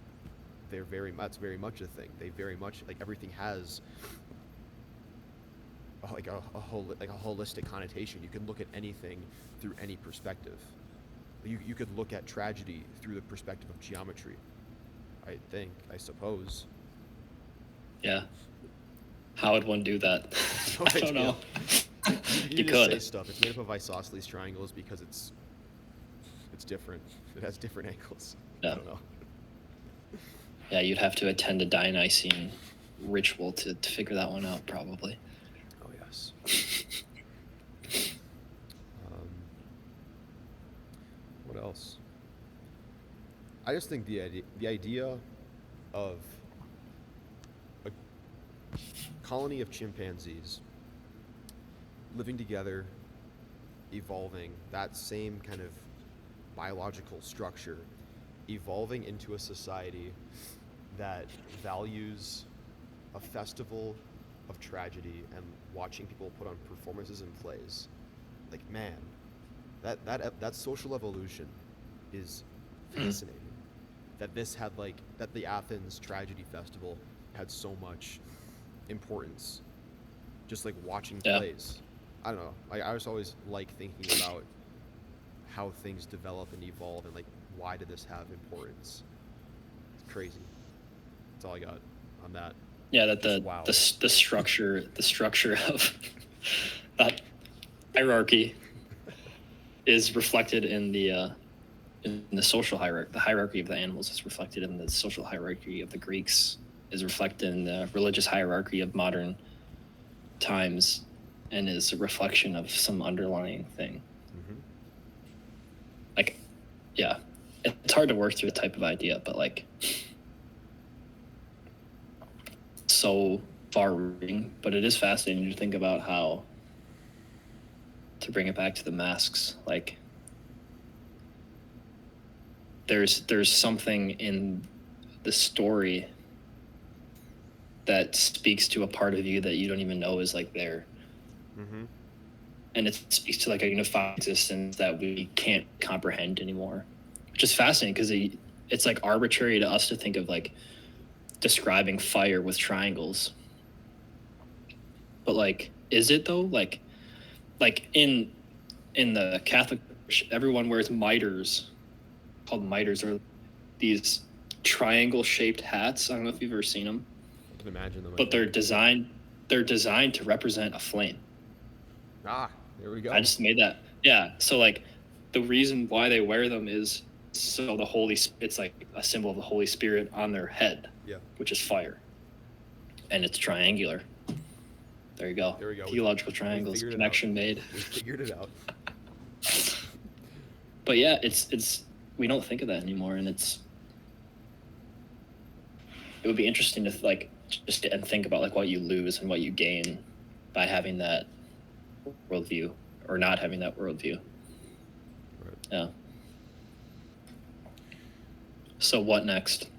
that's very much a thing. They very much, like, everything has like a holistic connotation. You can look at anything through any perspective. You could look at tragedy through the perspective of geometry, I suppose. Yeah. How would one do that? No I don't know. You You just say could. stuff. It's made up of isosceles triangles because it's different. It has different angles. Yeah. I don't know. Yeah, you'd have to attend a Dionysian ritual to figure that one out, probably. Oh yes. What else? I just think the idea of a colony of chimpanzees living together, evolving, that same kind of biological structure, evolving into a society that values a festival of tragedy and watching people put on performances and plays. Like, man, that social evolution is fascinating. That the Athens Tragedy Festival had so much importance, just like watching plays. I don't know. I just always like thinking about how things develop and evolve, and like, why did this have importance? It's crazy. That's all I got on that. Yeah, that the structure of that hierarchy is reflected in the social hierarchy. The hierarchy of the animals is reflected in the social hierarchy of the Greeks, is reflected in the religious hierarchy of modern times, and is a reflection of some underlying thing. Like, yeah, it's hard to work through the type of idea, but like, so far-reaching. But it is fascinating to think about how, to bring it back to the masks, like, there's something in the story that speaks to a part of you that you don't even know is like there. And it speaks to like a unified existence that we can't comprehend anymore, which is fascinating because it's like arbitrary to us to think of like describing fire with triangles. But like, is it though? Like in the Catholic Church, everyone wears mitres, called mitres, or these triangle-shaped hats. I don't know if you've ever seen them. I can imagine them. But they're designed to represent a flame. Ah, there we go. I just made that. Yeah. So like, the reason why they wear them is so it's like a symbol of the Holy Spirit on their head, yeah, which is fire, and it's triangular. There you go. There we go. Theological triangles, connection made. We figured it out. But yeah, it's we don't think of that anymore, and it would be interesting to like just and think about like what you lose and what you gain by having that worldview or not having that worldview. Right. Yeah. So what next?